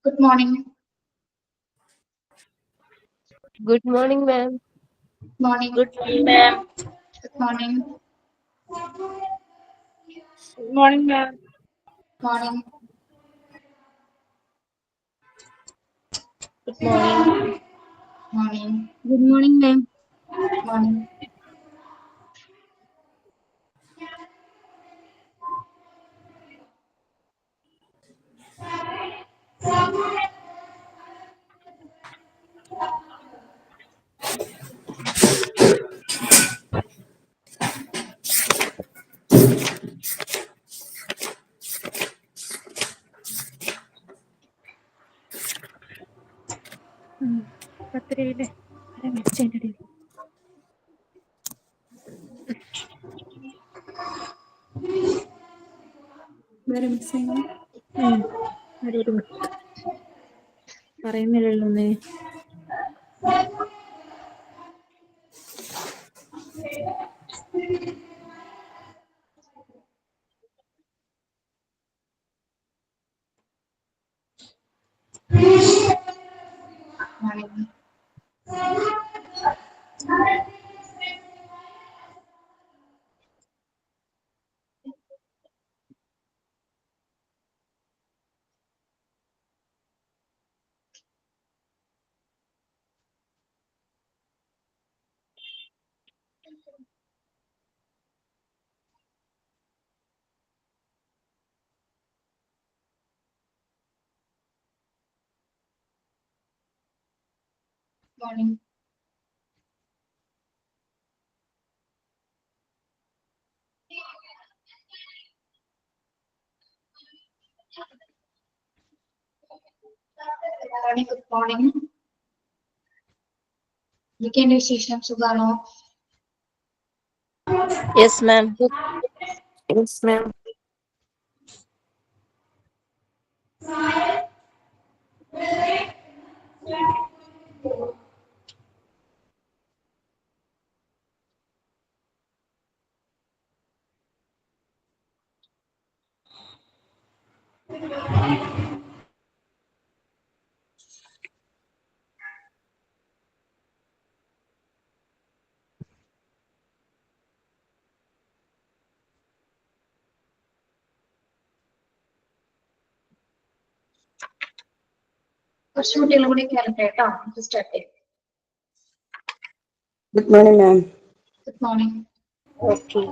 Good morning. Good morning, ma'am. Morning. Good morning, ma'am. Good morning. Good morning, ma'am. Morning. Good morning. Morning. Good morning, ma'am. Morning. പത്തിരയിലെ mistake വേറെ message പറയുന്നില്ലല്ലോ ഒന്നേ. Morning. Morning. Good morning. എന്തൊക്കെയുണ്ട് വിശേഷം? സുഖാണോ? Yes, ma'am. Yes, ma'am. കുറച്ച് കുട്ടികളും കൂടി കയറട്ടെ കേട്ടോ. നമുക്ക് സ്റ്റാർട്ട് ചെയ്യാം. Good morning ma'am. Good morning. Okay.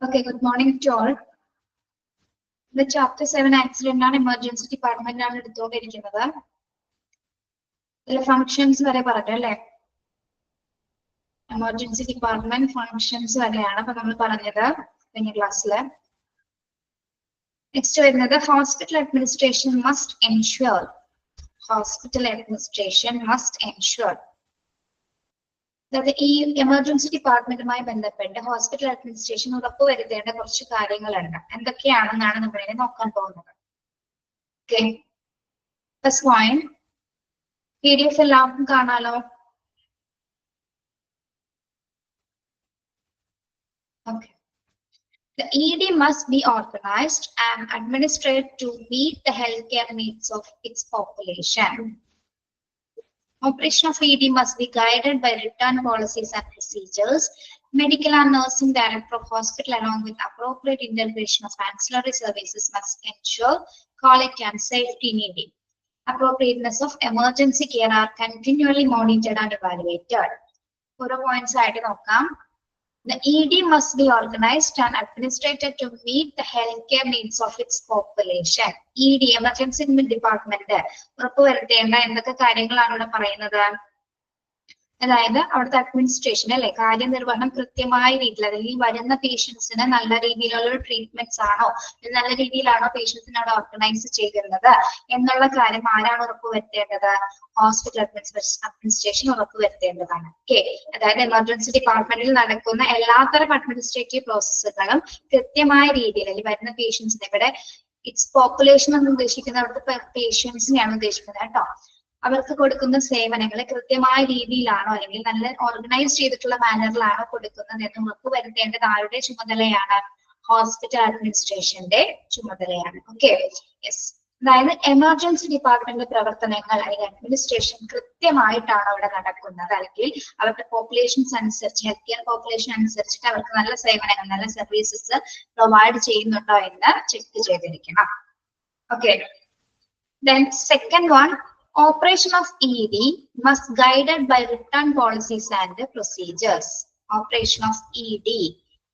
Okay, good morning to all. ഇത് ചാപ്റ്റർ 7 ആക്സിഡന്റ് ആണ്. എമർജൻസി ഡിപ്പാർട്ട്മെന്റ് ആണ് എടുത്തുകൊണ്ടിരിക്കുന്നത്. ഇതിൽ ഫങ്ഷൻസ് വരെ പറഞ്ഞു അല്ലേ? എമർജൻസി ഡിപ്പാർട്ട്മെന്റ് ഫങ്ഷൻസ് വരെയാണ് അപ്പൊ നമ്മൾ പറഞ്ഞത് കഴിഞ്ഞ ക്ലാസ്സിൽ. നെക്സ്റ്റ് വരുന്നത് hospital administration must ensure. Hospital administration must ensure. അതായത് ഈ എമർജൻസി ഡിപ്പാർട്ട്മെന്റുമായി ബന്ധപ്പെട്ട് ഹോസ്പിറ്റൽ അഡ്മിനിസ്ട്രേഷൻ ഉറപ്പുവരുത്തേണ്ട കുറച്ച് കാര്യങ്ങളുണ്ട്. എന്തൊക്കെയാണെന്നാണ് നമ്മളിനെ നോക്കാൻ പോകുന്നത്. ഓക്കെ, ഫസ്റ്റ് പോയിന്റ് PDF എല്ലാവർക്കും കാണാലോ? Okay. The ED must be organized and administered to meet the healthcare needs of its population. Operation of ED must be guided by written policies and procedures. Medical and nursing director of hospital, along with appropriate integration of ancillary services, must ensure quality and safety in ED. appropriateness of emergency care are continually monitored and evaluated. ഓരോ points ആയിട്ട് നോക്കാം. The ED must be organized and administrated to meet the healthcare needs of its population. ED emergency department ഉറപ്പുവരുത്തേണ്ട എന്തൊക്കെ കാര്യങ്ങളാണ് ഇവിടെ പറയുന്നത്? അതായത് അവിടുത്തെ administration അല്ലെ, കാര്യനിർവഹണം കൃത്യമായ രീതിയിൽ, അല്ലെങ്കിൽ വരുന്ന പേഷ്യൻസിന് നല്ല രീതിയിലുള്ള ട്രീറ്റ്മെന്റ്സ് ആണോ, നല്ല രീതിയിലാണോ പേഷ്യൻസിനെ അവിടെ ഓർഗനൈസ് ചെയ്തിരുന്നത് എന്നുള്ള കാര്യം ആരാണ് ഉറപ്പുവരുത്തേണ്ടത്? ഹോസ്പിറ്റൽ അഡ്മിനിസ്ട്രേഷൻ ഉറപ്പുവരുത്തേണ്ടതാണ്. ഓക്കെ, അതായത് എമർജൻസി ഡിപ്പാർട്ട്മെന്റിൽ നടക്കുന്ന എല്ലാത്തരം അഡ്മിനിസ്ട്രേറ്റീവ് പ്രോസസ്സുകളും കൃത്യമായ രീതിയിൽ, അല്ലെങ്കിൽ വരുന്ന പേഷ്യൻസിനെ, ഇവിടെ ഇറ്റ്സ് പോപ്പുലേഷൻ എന്ന് ഉദ്ദേശിക്കുന്നത് അവിടുത്തെ പേഷ്യൻസിനെയാണ് ഉദ്ദേശിക്കുന്നത് കേട്ടോ. അവർക്ക് കൊടുക്കുന്ന സേവനങ്ങൾ കൃത്യമായ രീതിയിലാണോ, അല്ലെങ്കിൽ നല്ല ഓർഗനൈസ് ചെയ്തിട്ടുള്ള മാനറിലാണോ കൊടുക്കുന്നത് എന്ന് ഉറപ്പുവരുത്തേണ്ടത് ആരുടെ ചുമതലയാണ്? ഹോസ്പിറ്റൽ അഡ്മിനിസ്ട്രേഷന്റെ ചുമതലയാണ്. Okay, yes. അതായത് എമർജൻസി ഡിപ്പാർട്ട്മെന്റ് പ്രവർത്തനങ്ങൾ അല്ലെങ്കിൽ അഡ്മിനിസ്ട്രേഷൻ കൃത്യമായിട്ടാണ് അവിടെ നടക്കുന്നത്, അല്ലെങ്കിൽ അവരുടെ പോപ്പുലേഷൻസ് അനുസരിച്ച്, ഹെൽത്ത് കെയർ പോപ്പുലേഷൻ അനുസരിച്ചിട്ട് അവർക്ക് നല്ല സേവനങ്ങൾ, നല്ല സർവീസസ് പ്രൊവൈഡ് ചെയ്യുന്നുണ്ടോ എന്ന് ചെക്ക് ചെയ്തിരിക്കണം. Okay, then second one, operation of ED must guided by written policies and procedures. Operation of ED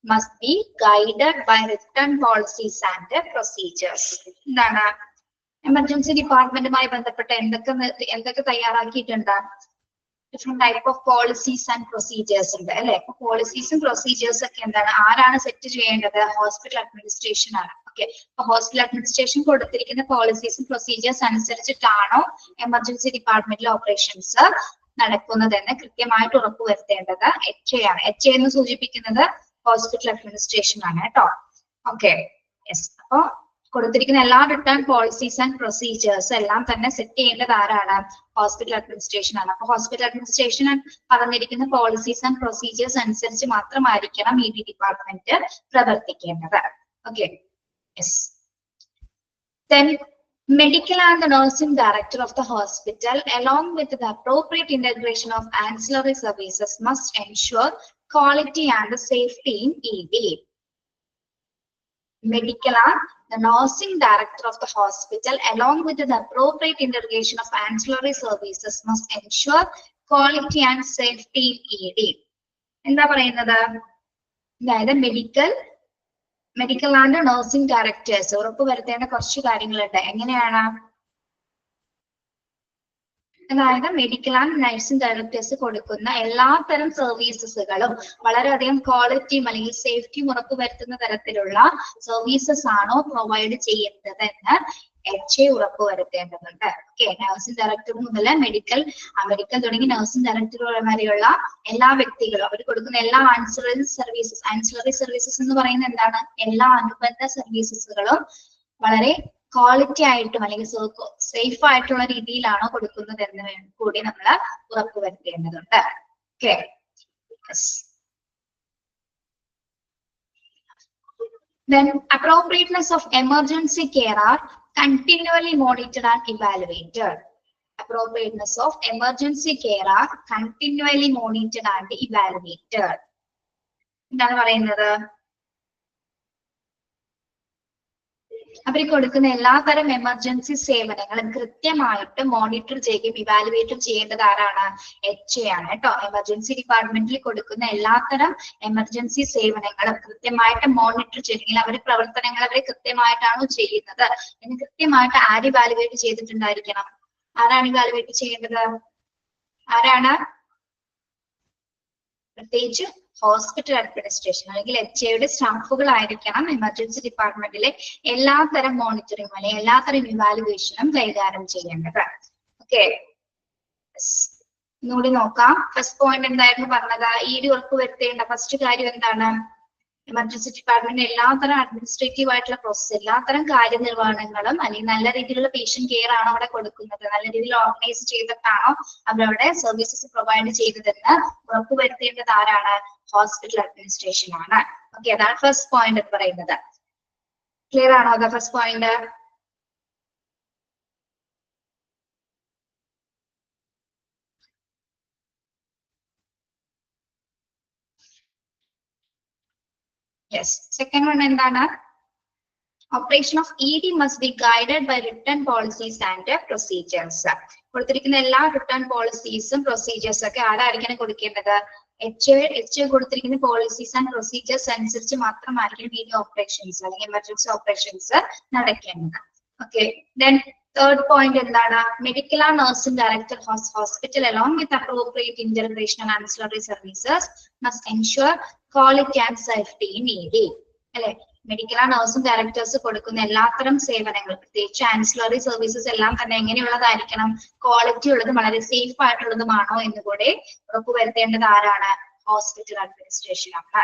must be guided by written policies and procedures. എന്താണ് emergency ഡിപ്പാർട്ട്മെന്റുമായി ബന്ധപ്പെട്ട് എന്തൊക്കെ തയ്യാറാക്കിയിട്ടുണ്ട്? Different type of policies and procedures ഉണ്ട് അല്ലെ. അപ്പൊ പോളിസീസും procedures ഒക്കെ എന്താണ്, ആരാണ് സെറ്റ് ചെയ്യേണ്ടത്? ഹോസ്പിറ്റൽ അഡ്മിനിസ്ട്രേഷൻ ആണ്. ഓക്കെ, അപ്പൊ ഹോസ്പിറ്റൽ അഡ്മിനിസ്ട്രേഷൻ കൊടുത്തിരിക്കുന്ന പോളിസീസും പ്രൊസീജിയേഴ്സ് അനുസരിച്ചിട്ടാണോ എമർജൻസി ഡിപ്പാർട്ട്മെന്റിലെ ഓപ്പറേഷൻസ് നടക്കുന്നതെന്ന് കൃത്യമായിട്ട് ഉറപ്പുവരുത്തേണ്ടത് HA ആണ്. HA എന്ന് സൂചിപ്പിക്കുന്നത് ഹോസ്പിറ്റൽ അഡ്മിനിസ്ട്രേഷൻ ആണ് കേട്ടോ. Okay, yes. അപ്പൊ കൊടുത്തിരിക്കുന്ന എല്ലാ റിട്ടേൺ പോളിസീസ് ആൻഡ് പ്രൊസീജിയേഴ്സ് എല്ലാം തന്നെ സെറ്റ് ചെയ്യേണ്ടത് ആരാണ്? ഹോസ്പിറ്റൽ അഡ്മിനിസ്ട്രേഷൻ ആണ്. അപ്പൊ ഹോസ്പിറ്റൽ അഡ്മിനിസ്ട്രേഷൻ പറഞ്ഞിരിക്കുന്ന പോളിസീസ് ആൻഡ് പ്രൊസീജിയേഴ്സ് അനുസരിച്ച് മാത്രമായിരിക്കണം ED ഡിപ്പാർട്ട്മെന്റ് പ്രവർത്തിക്കേണ്ടത്. Okay, yes. Then medical and the nursing director of the hospital, along with the appropriate integration of ancillary services, must ensure quality and safety in ED. Medical and the nursing director of the hospital, along with the appropriate integration of ancillary services, must ensure quality and safety in ED. എന്താ പറയുന്നത്? അതായത് medical and nursing directors ഉറപ്പുവരുത്തേണ്ട കുറച്ച് കാര്യങ്ങളുണ്ട്. എങ്ങനെയാണ്? അതായത് medical and nursing directors കൊടുക്കുന്ന എല്ലാത്തരം സർവീസസുകളും വളരെയധികം ക്വാളിറ്റിയും അല്ലെങ്കിൽ സേഫ്റ്റിയും ഉറപ്പുവരുത്തുന്ന തരത്തിലുള്ള സർവീസസ് ആണോ പ്രൊവൈഡ് ചെയ്യുന്നത് എന്ന് HA ഉറപ്പുവരുത്തേണ്ടതുണ്ട്. ഓക്കെ, നഴ്സിംഗ് ഡയറക്ടർ മുതൽ മെഡിക്കൽ തുടങ്ങി നഴ്സിംഗ് ഡയറക്ടർ വരെയുള്ള എല്ലാ വ്യക്തികളും അവർ കൊടുക്കുന്ന എല്ലാ ആൻസിലറി സർവീസസ് എന്ന് പറയുന്നത് എന്താണ്? എല്ലാ അനുബന്ധ സർവീസസുകളും വളരെ ക്വാളിറ്റി ആയിട്ടും അല്ലെങ്കിൽ സേഫ് ആയിട്ടുള്ള രീതിയിലാണോ കൊടുക്കുന്നത് എന്ന് കൂടി നമ്മൾ ഉറപ്പുവരുത്തേണ്ടതുണ്ട്. Okay, then appropriateness of emergency care are continually monitored and evaluated. Appropriateness of emergency care are continually monitored and evaluated. എന്താണ് പറയുന്നത്? അവർ കൊടുക്കുന്ന എല്ലാതരം എമർജൻസി സേവനങ്ങളും കൃത്യമായിട്ട് മോണിറ്റർ ചെയ്യുകയും ഇവാലുവേറ്റും ചെയ്യേണ്ടത് ആരാണ്? HA ആണ് കേട്ടോ. എമർജൻസി ഡിപ്പാർട്ട്മെന്റിൽ കൊടുക്കുന്ന എല്ലാത്തരം എമർജൻസി സേവനങ്ങളും കൃത്യമായിട്ട് മോണിറ്റർ ചെയ്യണമെങ്കിൽ അവരുടെ പ്രവർത്തനങ്ങൾ അവർ കൃത്യമായിട്ടാണോ ചെയ്യുന്നത് എന്ന് കൃത്യമായിട്ട് ആര് ഇവാലുവേറ്റ് ചെയ്തിട്ടുണ്ടായിരിക്കണം? ആരാണ് ഇവാലുവേറ്റ് ചെയ്യേണ്ടത്? ആരാണ്? പ്രത്യേകിച്ച് ഹോസ്പിറ്റൽ അഡ്മിനിസ്ട്രേഷൻ അല്ലെങ്കിൽ HAയുടെ സ്റ്റാഫുകളായിരിക്കണം എമർജൻസി ഡിപ്പാർട്ട്മെന്റിലെ എല്ലാത്തരം മോണിറ്ററിംഗും അല്ലെങ്കിൽ എല്ലാത്തരം ഇവാലുവേഷനും കൈകാര്യം ചെയ്യേണ്ടത്. ഓക്കെ, ഒന്നുകൂടി നോക്കാം. ഫസ്റ്റ് പോയിന്റ് എന്തായിരുന്നു പറഞ്ഞത്? ED ഉറപ്പുവരുത്തേണ്ട ഫസ്റ്റ് കാര്യം എന്താണ്? എമർജൻസി ഡിപ്പാർട്ട്മെന്റ് എല്ലാത്തരം അഡ്മിനിസ്ട്രേറ്റീവ് ആയിട്ടുള്ള പ്രോസസ്, എല്ലാത്തരം കാര്യനിർവഹണങ്ങളും അല്ലെങ്കിൽ നല്ല രീതിയിലുള്ള പേഷ്യന്റ് കെയർ ആണോ അവിടെ കൊടുക്കുന്നത്, നല്ല രീതിയിൽ ഓർഗനൈസ് ചെയ്തിട്ടാണോ അവരവിടെ സർവീസസ് പ്രൊവൈഡ് ചെയ്തതെന്ന് ഉറപ്പുവരുത്തേണ്ടത് ആരാണ്? ഹോസ്പിറ്റൽ അഡ്മിനിസ്ട്രേഷൻ ആണ്. ഓക്കെ, അതാണ് ഫസ്റ്റ് പോയിന്റ് എന്ന് പറയുന്നത്. ക്ലിയർ ആണോ? അത് first point. Yes. Second one എന്താണ്? Operation of ED must be guided by written policies and procedures. കൊടുത്തിരിക്കുന്ന എല്ലാ written policies procedures ഒക്കെ ആരായിരിക്കണം കൊടുക്കേണ്ടത്? HA കൊടുത്തിരിക്കുന്ന policies and procedures അനുസരിച്ച് മാത്രമായിരിക്കും ED operations അല്ലെങ്കിൽ emergency operations നടക്കേണ്ടത്. Okay, then third point എന്താണ്? Medical and nursing director hospital along with appropriate integration and ancillary services must ensure quality and safety in ED. അല്ലെ, medical and nursing directors കൊടുക്കുന്ന എല്ലാത്തരം സേവനങ്ങൾ, പ്രത്യേകിച്ച് ancillary services എല്ലാം തന്നെ എങ്ങനെയുള്ളതായിരിക്കണം? Quality ഉള്ളതും വളരെ സേഫ് ആയിട്ടുള്ളതുമാണോ എന്ന് കൂടെ ഉറപ്പുവരുത്തേണ്ടത് ആരാണ്? ഹോസ്പിറ്റൽ അഡ്മിനിസ്ട്രേഷൻ ആണ്.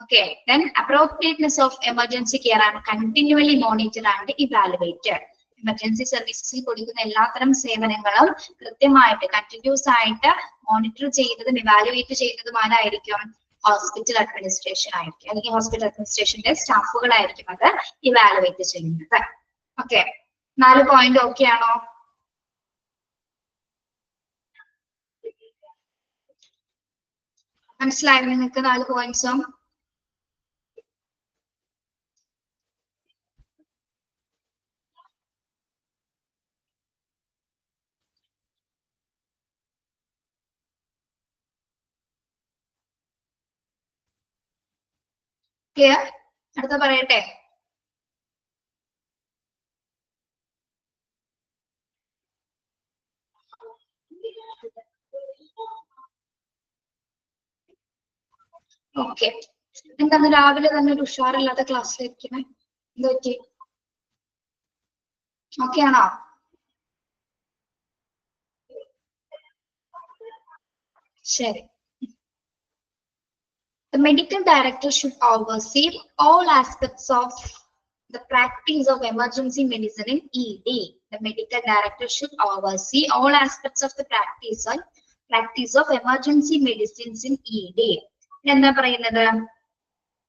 Okay, then appropriateness of emergency care and continually monitored and evaluated. Emergency സർവീസസിൽ കൊടുക്കുന്ന എല്ലാത്തരം സേവനങ്ങളും കൃത്യമായിട്ട് കണ്ടിന്യൂസ് ആയിട്ട് മോണിറ്റർ ചെയ്യുന്നതും ഇവാലുവേറ്റ് ചെയ്യുന്നതും ആരായിരിക്കും? ഹോസ്പിറ്റൽ അഡ്മിനിസ്ട്രേഷൻ ആയിരിക്കും, അല്ലെങ്കിൽ ഹോസ്പിറ്റൽ അഡ്മിനിസ്ട്രേഷന്റെ സ്റ്റാഫുകളായിരിക്കും അത് ഇവാലുവേറ്റ് ചെയ്യുന്നത്. ഓക്കെ, 4 പോയിന്റ് ഓക്കെ ആണോ? മനസ്സിലായോ നിങ്ങൾക്ക് 4 പോയിന്റ്സും? ക്ലിയർ? അടുത്ത പറയട്ടെ. ഓക്കെ, എന്താണ് രാവിലെ തന്നെ ഒരു ഉഷാറില്ലാത്ത ക്ലാസ്സിലിരിക്കണേ? എന്ത് പറ്റി? ഓക്കെ ആണോ? ശരി. The medical director should oversee all aspects of the practice of emergency medicine in ED. The medical director should oversee all aspects of the practice of emergency medicines in ED. എന്താ പറയുന്നത്?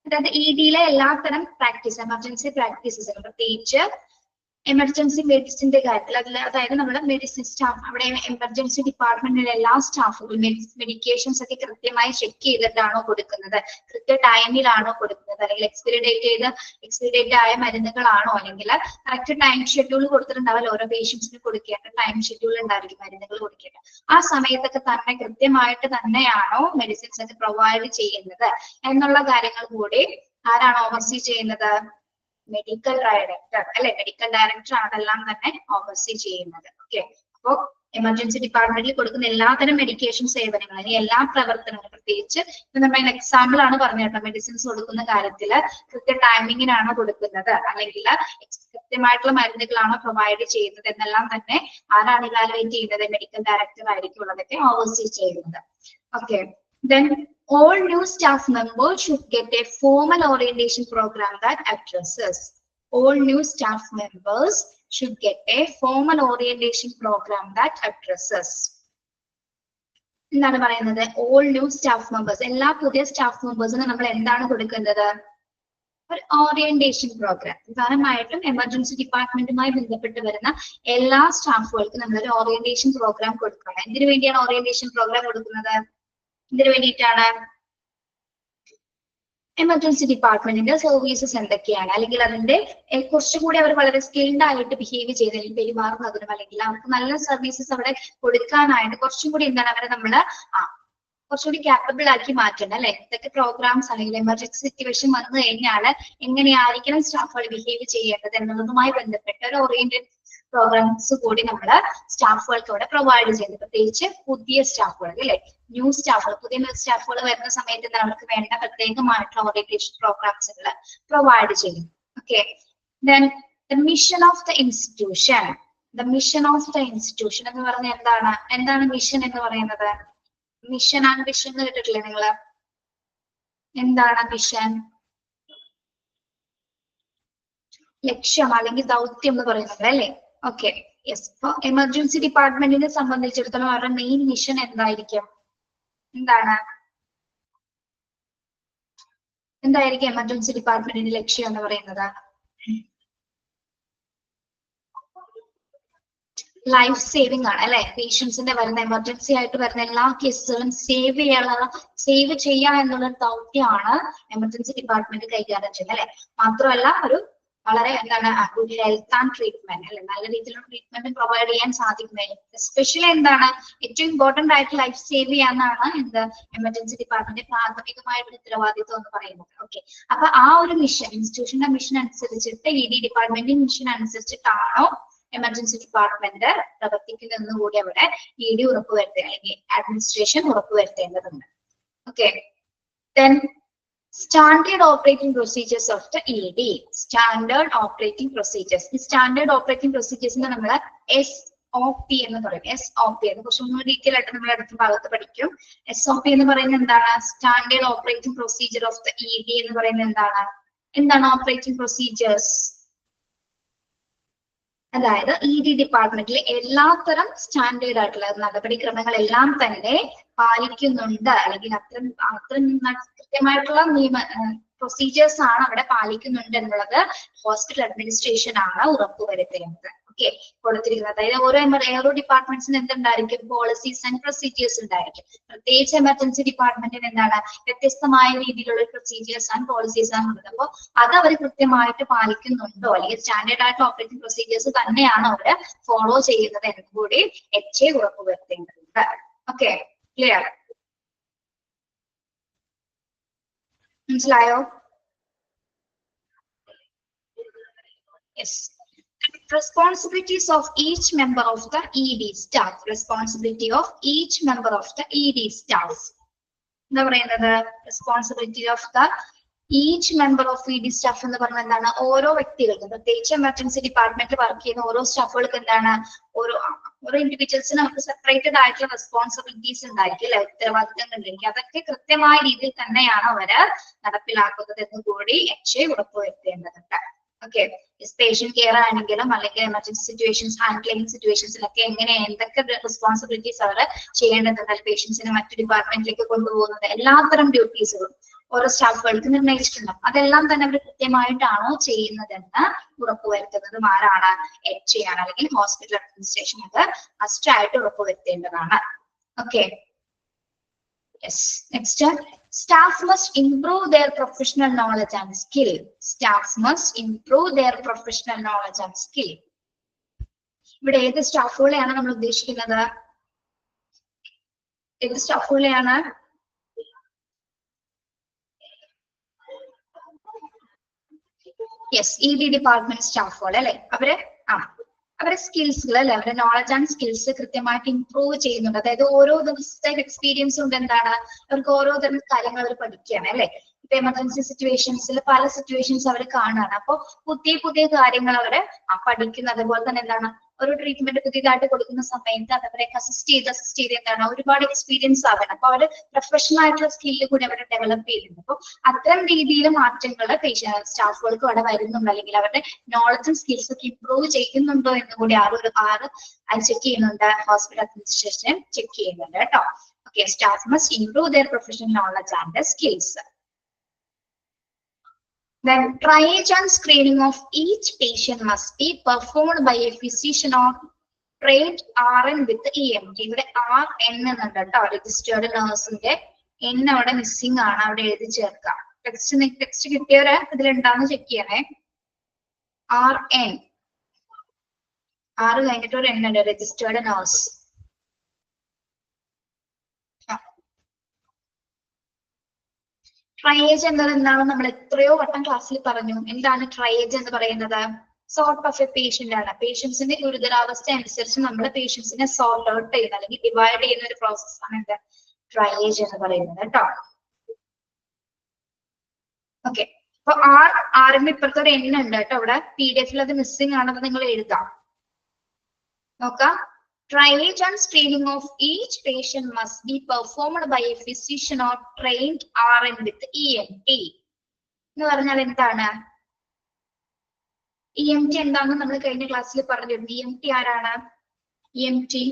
അതായത് ED-ലെ എല്ലാത്തരം practice, emergency practices, പ്രത്യേകിച്ച് emergency മെഡിസിന്റെ കാര്യത്തിൽ, അതായത് നമ്മുടെ medicine staff, അവിടെ emergency ഡിപ്പാർട്ട്മെന്റിലെ എല്ലാ സ്റ്റാഫുകളും മെഡിക്കേഷൻസ് ഒക്കെ കൃത്യമായി ചെക്ക് ചെയ്തിട്ടാണോ കൊടുക്കുന്നത്, കൃത്യ ടൈമിലാണോ കൊടുക്കുന്നത്, അല്ലെങ്കിൽ എക്സ്പയറി ഡേറ്റ് ആയ മരുന്നുകളാണോ, അല്ലെങ്കിൽ കറക്റ്റ് ടൈം ഷെഡ്യൂൾ കൊടുത്തിട്ടുണ്ടാവില്ല, ഓരോ പേഷ്യൻസിന് കൊടുക്കേണ്ട ടൈം ഷെഡ്യൂൾ ഉണ്ടായിരിക്കും മരുന്നുകൾ കൊടുക്കേണ്ട. ആ സമയത്തൊക്കെ തന്നെ കൃത്യമായിട്ട് തന്നെയാണോ മെഡിസിൻസ് ഒക്കെ പ്രൊവൈഡ് ചെയ്യുന്നത് എന്നുള്ള കാര്യങ്ങൾ കൂടി ആരാണ് ഓവർസീ ചെയ്യുന്നത്? മെഡിക്കൽ ഡയറക്ടർ അല്ലെ, മെഡിക്കൽ ഡയറക്ടർ ആണ് അതെല്ലാം തന്നെ ഓവർസീ ചെയ്യുന്നത്. ഓക്കെ, അപ്പോ എമർജൻസി ഡിപ്പാർട്ട്മെന്റിൽ കൊടുക്കുന്ന എല്ലാത്തരം മെഡിക്കേഷൻ സേവനങ്ങൾ, അല്ലെങ്കിൽ എല്ലാ പ്രവർത്തനങ്ങളും, പ്രത്യേകിച്ച് നമ്മൾ എക്സാമ്പിൾ ആണ് പറഞ്ഞത്, മെഡിസിൻസ് കൊടുക്കുന്ന കാര്യത്തില് കൃത്യ ടൈമിങ്ങിനാണോ കൊടുക്കുന്നത്, അല്ലെങ്കിൽ കൃത്യമായിട്ടുള്ള മരുന്നുകളാണോ പ്രൊവൈഡ് ചെയ്യുന്നത് എന്നെല്ലാം തന്നെ ആരാണ് ഇവാലുവേറ്റ് ചെയ്യുന്നത്? മെഡിക്കൽ ഡയറക്ടർ ആയിരിക്കും ഉള്ളതൊക്കെ ഓവർസീ ചെയ്യുന്നത്. Okay, then all new staff members should get a formal orientation program that addresses. All new staff members should get a formal orientation program that addresses. എന്താണ് പറയുന്നത്? all new staff members, എല്ലാ പുതിയ staff മെമ്പേഴ്സിന് നമ്മൾ എന്താണ് കൊടുക്കുന്നത്? ഒരു orientation programme. പ്രധാനമായിട്ടും emergency ഡിപ്പാർട്ട്മെന്റുമായി ബന്ധപ്പെട്ട് വരുന്ന എല്ലാ സ്റ്റാഫുകൾക്കും നമ്മളൊരു ഓറിയന്റേഷൻ പ്രോഗ്രാം കൊടുക്കണം. എന്തിനു വേണ്ടിയാണ് ഓറിയന്റേഷൻ പ്രോഗ്രാം കൊടുക്കുന്നത്? ഇതിനു വേണ്ടിയിട്ടാണ് എമർജൻസി ഡിപ്പാർട്ട്മെന്റിന്റെ സർവീസസ് എന്തൊക്കെയാണ്, അല്ലെങ്കിൽ അതിന്റെ കുറച്ചുകൂടി അവർ വളരെ സ്കിൽഡ് ആയിട്ട് ബിഹേവ് ചെയ്ത് അല്ലെങ്കിൽ പെരുമാറുന്നതിനും, അല്ലെങ്കിൽ അവർക്ക് നല്ല സർവീസസ് അവിടെ കൊടുക്കാനായിട്ട് കുറച്ചും കൂടി എന്താണ് അവരെ നമ്മള് കുറച്ചുകൂടി ക്യാപ്പബിൾ ആക്കി മാറ്റണം അല്ലെ. ഇതൊക്കെ പ്രോഗ്രാംസ് അല്ലെങ്കിൽ എമർജൻസി സിറ്റുവേഷൻ വന്നു കഴിഞ്ഞാൽ എങ്ങനെയായിരിക്കണം സ്റ്റാഫുകൾ ബിഹേവ് ചെയ്യേണ്ടത് എന്നതുമായി ബന്ധപ്പെട്ട ഒരു ഓറിയന്റഡ് പ്രോഗ്രാംസ് കൂടി നമ്മള് സ്റ്റാഫുകൾക്ക് ഇവിടെ പ്രൊവൈഡ് ചെയ്യുന്നത്. പ്രത്യേകിച്ച് പുതിയ സ്റ്റാഫുകൾ അല്ലെ, ന്യൂ സ്റ്റാഫുകൾ, പുതിയ സ്റ്റാഫുകൾ വരുന്ന സമയത്ത് അവർക്ക് വേണ്ട പ്രത്യേകമായിട്ടുള്ള ഓറിയന്റേഷൻ പ്രോഗ്രാംസുകൾ പ്രൊവൈഡ് ചെയ്യും. Okay, then the mission of the institution. The mission of the institution എന്ന് പറഞ്ഞാൽ എന്താണ് മിഷൻ എന്ന് പറയുന്നത്? മിഷൻ ആൻഡ് വിഷൻ എന്ന് കേട്ടിട്ടില്ലേ നിങ്ങള്? എന്താണ് മിഷൻ? ലക്ഷ്യം അല്ലെങ്കിൽ ദൗത്യം എന്ന് പറയുന്നത് അല്ലെ. Okay, yes. അപ്പൊ എമർജൻസി ഡിപ്പാർട്ട്മെന്റിനെ സംബന്ധിച്ചിടത്തോളം അവരുടെ മെയിൻ മിഷൻ എന്തായിരിക്കും? എന്തായിരിക്കും എമർജൻസി ഡിപ്പാർട്ട്മെന്റിന്റെ ലക്ഷ്യം എന്ന് പറയുന്നത്? ലൈഫ് സേവിംഗ് ആണ് അല്ലെ. പേഷ്യൻസിന്റെ വരുന്ന എമർജൻസി ആയിട്ട് വരുന്ന എല്ലാ കേസുകളും സേവ് ചെയ്യുക എന്നുള്ള ദൗത്യമാണ് എമർജൻസി ഡിപ്പാർട്ട്മെന്റ് കൈകാര്യം ചെയ്യുന്നത് അല്ലെ. മാത്രമല്ല ഒരു വളരെ എന്താണ് ഒരു ഹെൽത്ത് ആൻഡ് ട്രീറ്റ്മെന്റ് അല്ലെ, നല്ല രീതിയിലുള്ള ട്രീറ്റ്മെന്റ് പ്രൊവൈഡ് ചെയ്യാൻ സാധിക്കുന്നത്. എസ്പെഷ്യലി എന്താണ് ഏറ്റവും ഇമ്പോർട്ടന്റ് ആയിട്ട് ലൈഫ് സേവ് ചെയ്യാന്നാണ് എന്ത് എമർജൻസി ഡിപ്പാർട്ട്മെന്റ് പ്രാഥമികമായിട്ടുള്ള ഉത്തരവാദിത്വം എന്ന് പറയുന്നത്. ഓക്കെ, അപ്പൊ ആ ഒരു മിഷൻ, ഇൻസ്റ്റിറ്റ്യൂഷന്റെ മിഷൻ അനുസരിച്ചിട്ട് ED ഡിപ്പാർട്ട്മെന്റിന്റെ മിഷൻ അനുസരിച്ചിട്ടാണോ എമർജൻസി ഡിപ്പാർട്ട്മെന്റ് പ്രവർത്തിക്കുന്നതെന്ന് കൂടി അവിടെ ED ഉറപ്പുവരുത്തുക അല്ലെങ്കിൽ അഡ്മിനിസ്ട്രേഷൻ ഉറപ്പുവരുത്തേണ്ടതുണ്ട്. Okay, then standard operating procedures of the ED. Standard operating procedures. ഈ സ്റ്റാൻഡേർഡ് ഓപ്പറേറ്റിംഗ് പ്രൊസീജിയേഴ്സിനെ നമ്മൾ SOP എന്ന് പറയും. SOP എന്ന് കുറച്ചും ഡീറ്റെയിൽ ആയിട്ട് നമ്മൾ അടുത്ത ഭാഗത്ത് പഠിക്കും. SOP എന്ന് പറയുന്നത് എന്താണ്? Standard operating procedure of the ED എന്ന് പറയുന്നത് എന്താണ് ഓപ്പറേറ്റിംഗ് പ്രൊസീജിയേഴ്സ്? അതായത് ED ഡിപ്പാർട്ട്മെന്റിലെ എല്ലാത്തരം സ്റ്റാൻഡേർഡ് ആയിട്ടുള്ള നടപടിക്രമങ്ങളെല്ലാം തന്നെ പാലിക്കുന്നുണ്ട്, അല്ലെങ്കിൽ അത്രയും കൃത്യമായിട്ടുള്ള പ്രൊസീജിയേഴ്സ് ആണ് അവിടെ പാലിക്കുന്നുണ്ട് എന്നുള്ളത് ഹോസ്പിറ്റൽ അഡ്മിനിസ്ട്രേഷൻ ആണ് ഉറപ്പുവരുത്തേണ്ടത്. ഓക്കെ, കൊടുത്തിരിക്കുന്നത് അതായത് ഓരോ ഡിപ്പാർട്ട്മെന്റ്സിന് എന്തുണ്ടായിരിക്കും? പോളിസീസ് ആൻഡ് പ്രൊസീജിയേഴ്സ് ഉണ്ടായിരിക്കും. പ്രത്യേകിച്ച് എമർജൻസി ഡിപ്പാർട്ട്മെന്റിന് എന്താണ് വ്യത്യസ്തമായ രീതിയിലുള്ള പ്രൊസീജിയേഴ്സ് ആൻഡ് പോളിസീസ് ആണ് ഉള്ളത്. അപ്പോൾ അത് അവർ കൃത്യമായിട്ട് പാലിക്കുന്നുണ്ടോ, അല്ലെങ്കിൽ സ്റ്റാൻഡേർഡ് ആയിട്ടുള്ള ഓപ്പറേറ്റിംഗ് പ്രൊസീജിയേഴ്സ് തന്നെയാണ് അവർ ഫോളോ ചെയ്യുന്നത് എന്ന് കൂടി HA ഉറപ്പുവരുത്തേണ്ടതുണ്ട്. Okay, clear? മനസ്സിലായോ? Yes. Responsibilities of each member of the ED staff. Responsibility of each member of the ED staff. എന്താ പറയുന്നത്? Responsibility of the each member of ED staff എന്ന് പറഞ്ഞാൽ എന്താണ്? ഓരോ വ്യക്തികൾക്കും, പ്രത്യേകിച്ച് എമർജൻസി ഡിപ്പാർട്ട്മെന്റിൽ വർക്ക് ചെയ്യുന്ന ഓരോ സ്റ്റാഫുകൾക്ക് എന്താണ്? ഓരോ ഇൻഡിവിജ്വൽസിന് അവർക്ക് സെപ്പറേറ്റഡ് ആയിട്ടുള്ള റെസ്പോൺസിബിലിറ്റീസ് ഉണ്ടായിരിക്കും, അല്ലെ, ഉത്തരവാദിത്തങ്ങൾ ഉണ്ടായിരിക്കും. അതൊക്കെ കൃത്യമായ രീതിയിൽ തന്നെയാണ് അവര് നടപ്പിലാക്കുന്നത് എന്ന് കൂടി HA ഉറപ്പുവരുത്തേണ്ടതുണ്ട്. ഓക്കെ, പേഷ്യന്റ് കെയർ ആണെങ്കിലും അല്ലെങ്കിൽ എമർജൻസി സിറ്റുവേഷൻസ്, ഹാൻഡ്ലിംഗ് സിറ്റുവേഷൻസിലൊക്കെ എന്തൊക്കെ റെസ്പോൺസിബിലിറ്റീസ് അവർ ചെയ്യേണ്ടതുണ്ട്, പേഷ്യൻസിനെ മറ്റു ഡിപ്പാർട്ട്മെന്റിലേക്ക് കൊണ്ടുപോകുന്നത്, എല്ലാത്തരം ഡ്യൂട്ടീസുകളും ഓരോ സ്റ്റാഫുകൾക്ക് നിർണ്ണയിച്ചിട്ടുണ്ടാവും. അതെല്ലാം തന്നെ അവർ കൃത്യമായിട്ടാണോ ചെയ്യുന്നതെന്ന് ഉറപ്പുവരുത്തുന്നതും ആരാണ്? HA ആണ്, അല്ലെങ്കിൽ ഹോസ്പിറ്റൽ അഡ്മിനിസ്ട്രേഷൻ അത് മസ്റ്റ് ആയിട്ട് ഉറപ്പുവരുത്തേണ്ടതാണ്. Okay, yes. Next, staff must improve their professional knowledge and skill. Staff must improve their professional knowledge and skill. ഇവിടെ ഏത് സ്റ്റാഫുകളെയാണ് നമ്മൾ ഉദ്ദേശിക്കുന്നത്? ഏത് സ്റ്റാഫുകളെയാണ്? യെസ്, ED ഡിപ്പാർട്ട്മെന്റ് സ്റ്റാഫുകൾ അല്ലെ, അവരെ സ്കിൽസുകൾ അല്ലെ, അവരുടെ നോളജ് ആൻഡ് സ്കിൽസ് കൃത്യമായിട്ട് ഇംപ്രൂവ് ചെയ്യുന്നുണ്ട്. അതായത് ഓരോ ദിവസത്തെ എക്സ്പീരിയൻസ് കൊണ്ട് എന്താണ് അവർക്ക് ഓരോ തരം കാര്യങ്ങൾ അവർ പഠിക്കുകയാണ് അല്ലെ. ഇപ്പൊ എമർജൻസി സിറ്റുവേഷൻസിൽ പല സിറ്റുവേഷൻസ് അവർ കാണുകയാണ്. അപ്പൊ പുതിയ കാര്യങ്ങൾ അവര് പഠിക്കുന്നു. അതുപോലെ തന്നെ എന്താണ് ഒരു ട്രീറ്റ്മെന്റ് പുതിയതായിട്ട് കൊടുക്കുന്ന സമയത്ത് അതവരെ അസിസ്റ്റ് ചെയ്ത് എന്താണ് ഒരുപാട് എക്സ്പീരിയൻസ് ആവണം. അപ്പൊ അവര് പ്രൊഫഷണൽ ആയിട്ടുള്ള സ്കില്ല് കൂടി അവരെ ഡെവലപ്പ് ചെയ്യുന്നുണ്ട്. അപ്പൊ അത്തരം രീതിയിൽ മാറ്റങ്ങൾ സ്റ്റാഫുകൾക്ക് അവിടെ വരുന്നുണ്ട്, അല്ലെങ്കിൽ അവരുടെ നോളജും സ്കിൽസ് ഒക്കെ ഇംപ്രൂവ് ചെയ്യുന്നുണ്ടോ എന്ന് കൂടി ആറ് ചെക്ക് ചെയ്യുന്നുണ്ട്, ഹോസ്പിറ്റൽ അഡ്മിനിസ്ട്രേഷൻ ചെക്ക് ചെയ്യുന്നുണ്ട് കേട്ടോ. Okay, staff must improve their professional knowledge and skills. Then triage and screening of each patient must be performed by a physician or trained RN with EMT. ഇവിടെ RN എന്നുണ്ട് കേട്ടോ, registered നഴ്സിന്റെ N അവിടെ missing ആണ്, അവിടെ എഴുതി ചേർക്കാം. Text കിട്ടിയവരെ ഇതിലുണ്ടാന്ന് check ചെയ്യണേ. RN, R കഴിഞ്ഞിട്ട് ഒരു N ഉണ്ട്, രജിസ്റ്റേർഡ് നഴ്സ്. ട്രയേജ് എന്നത് എന്താണെന്ന് നമ്മൾ എത്രയോ വട്ടം ക്ലാസ്സിൽ പറഞ്ഞു. എന്താണ് ട്രയേജ് എന്ന് പറയുന്നത്? സോർട്ട് ഓഫ് എ പേഷ്യന്റ് ആണ്. പേഷ്യൻസിന്റെ ഗുരുതരാവസ്ഥ അനുസരിച്ച് നമ്മൾ പേഷ്യൻസിനെ സോർട്ട് ഔട്ട് ചെയ്യുന്ന അല്ലെങ്കിൽ ഡിവൈഡ് ചെയ്യുന്ന ഒരു പ്രോസസ് ആണ് എന്ത് ട്രയേജ് എന്ന് പറയുന്നത് കേട്ടോ. ഓക്കെ, അപ്പൊ ആറിന് ഇപ്പുറത്തെ ഒരു N ഉണ്ട് കേട്ടോ. ഇവിടെ PDF അത് മിസ്സിംഗ് ആണെന്ന് നിങ്ങൾ എഴുതാം. നോക്കാം. Triage and screening of each patient must be performed by a physician or trained RN with EMT. എന്ന് പറഞ്ഞാൽ എന്താണ്? EMT എന്താണെന്ന് നമ്മൾ കഴിഞ്ഞ ക്ലാസ്സിൽ പറഞ്ഞിരുന്നു. EMT ആരാണ്? EMT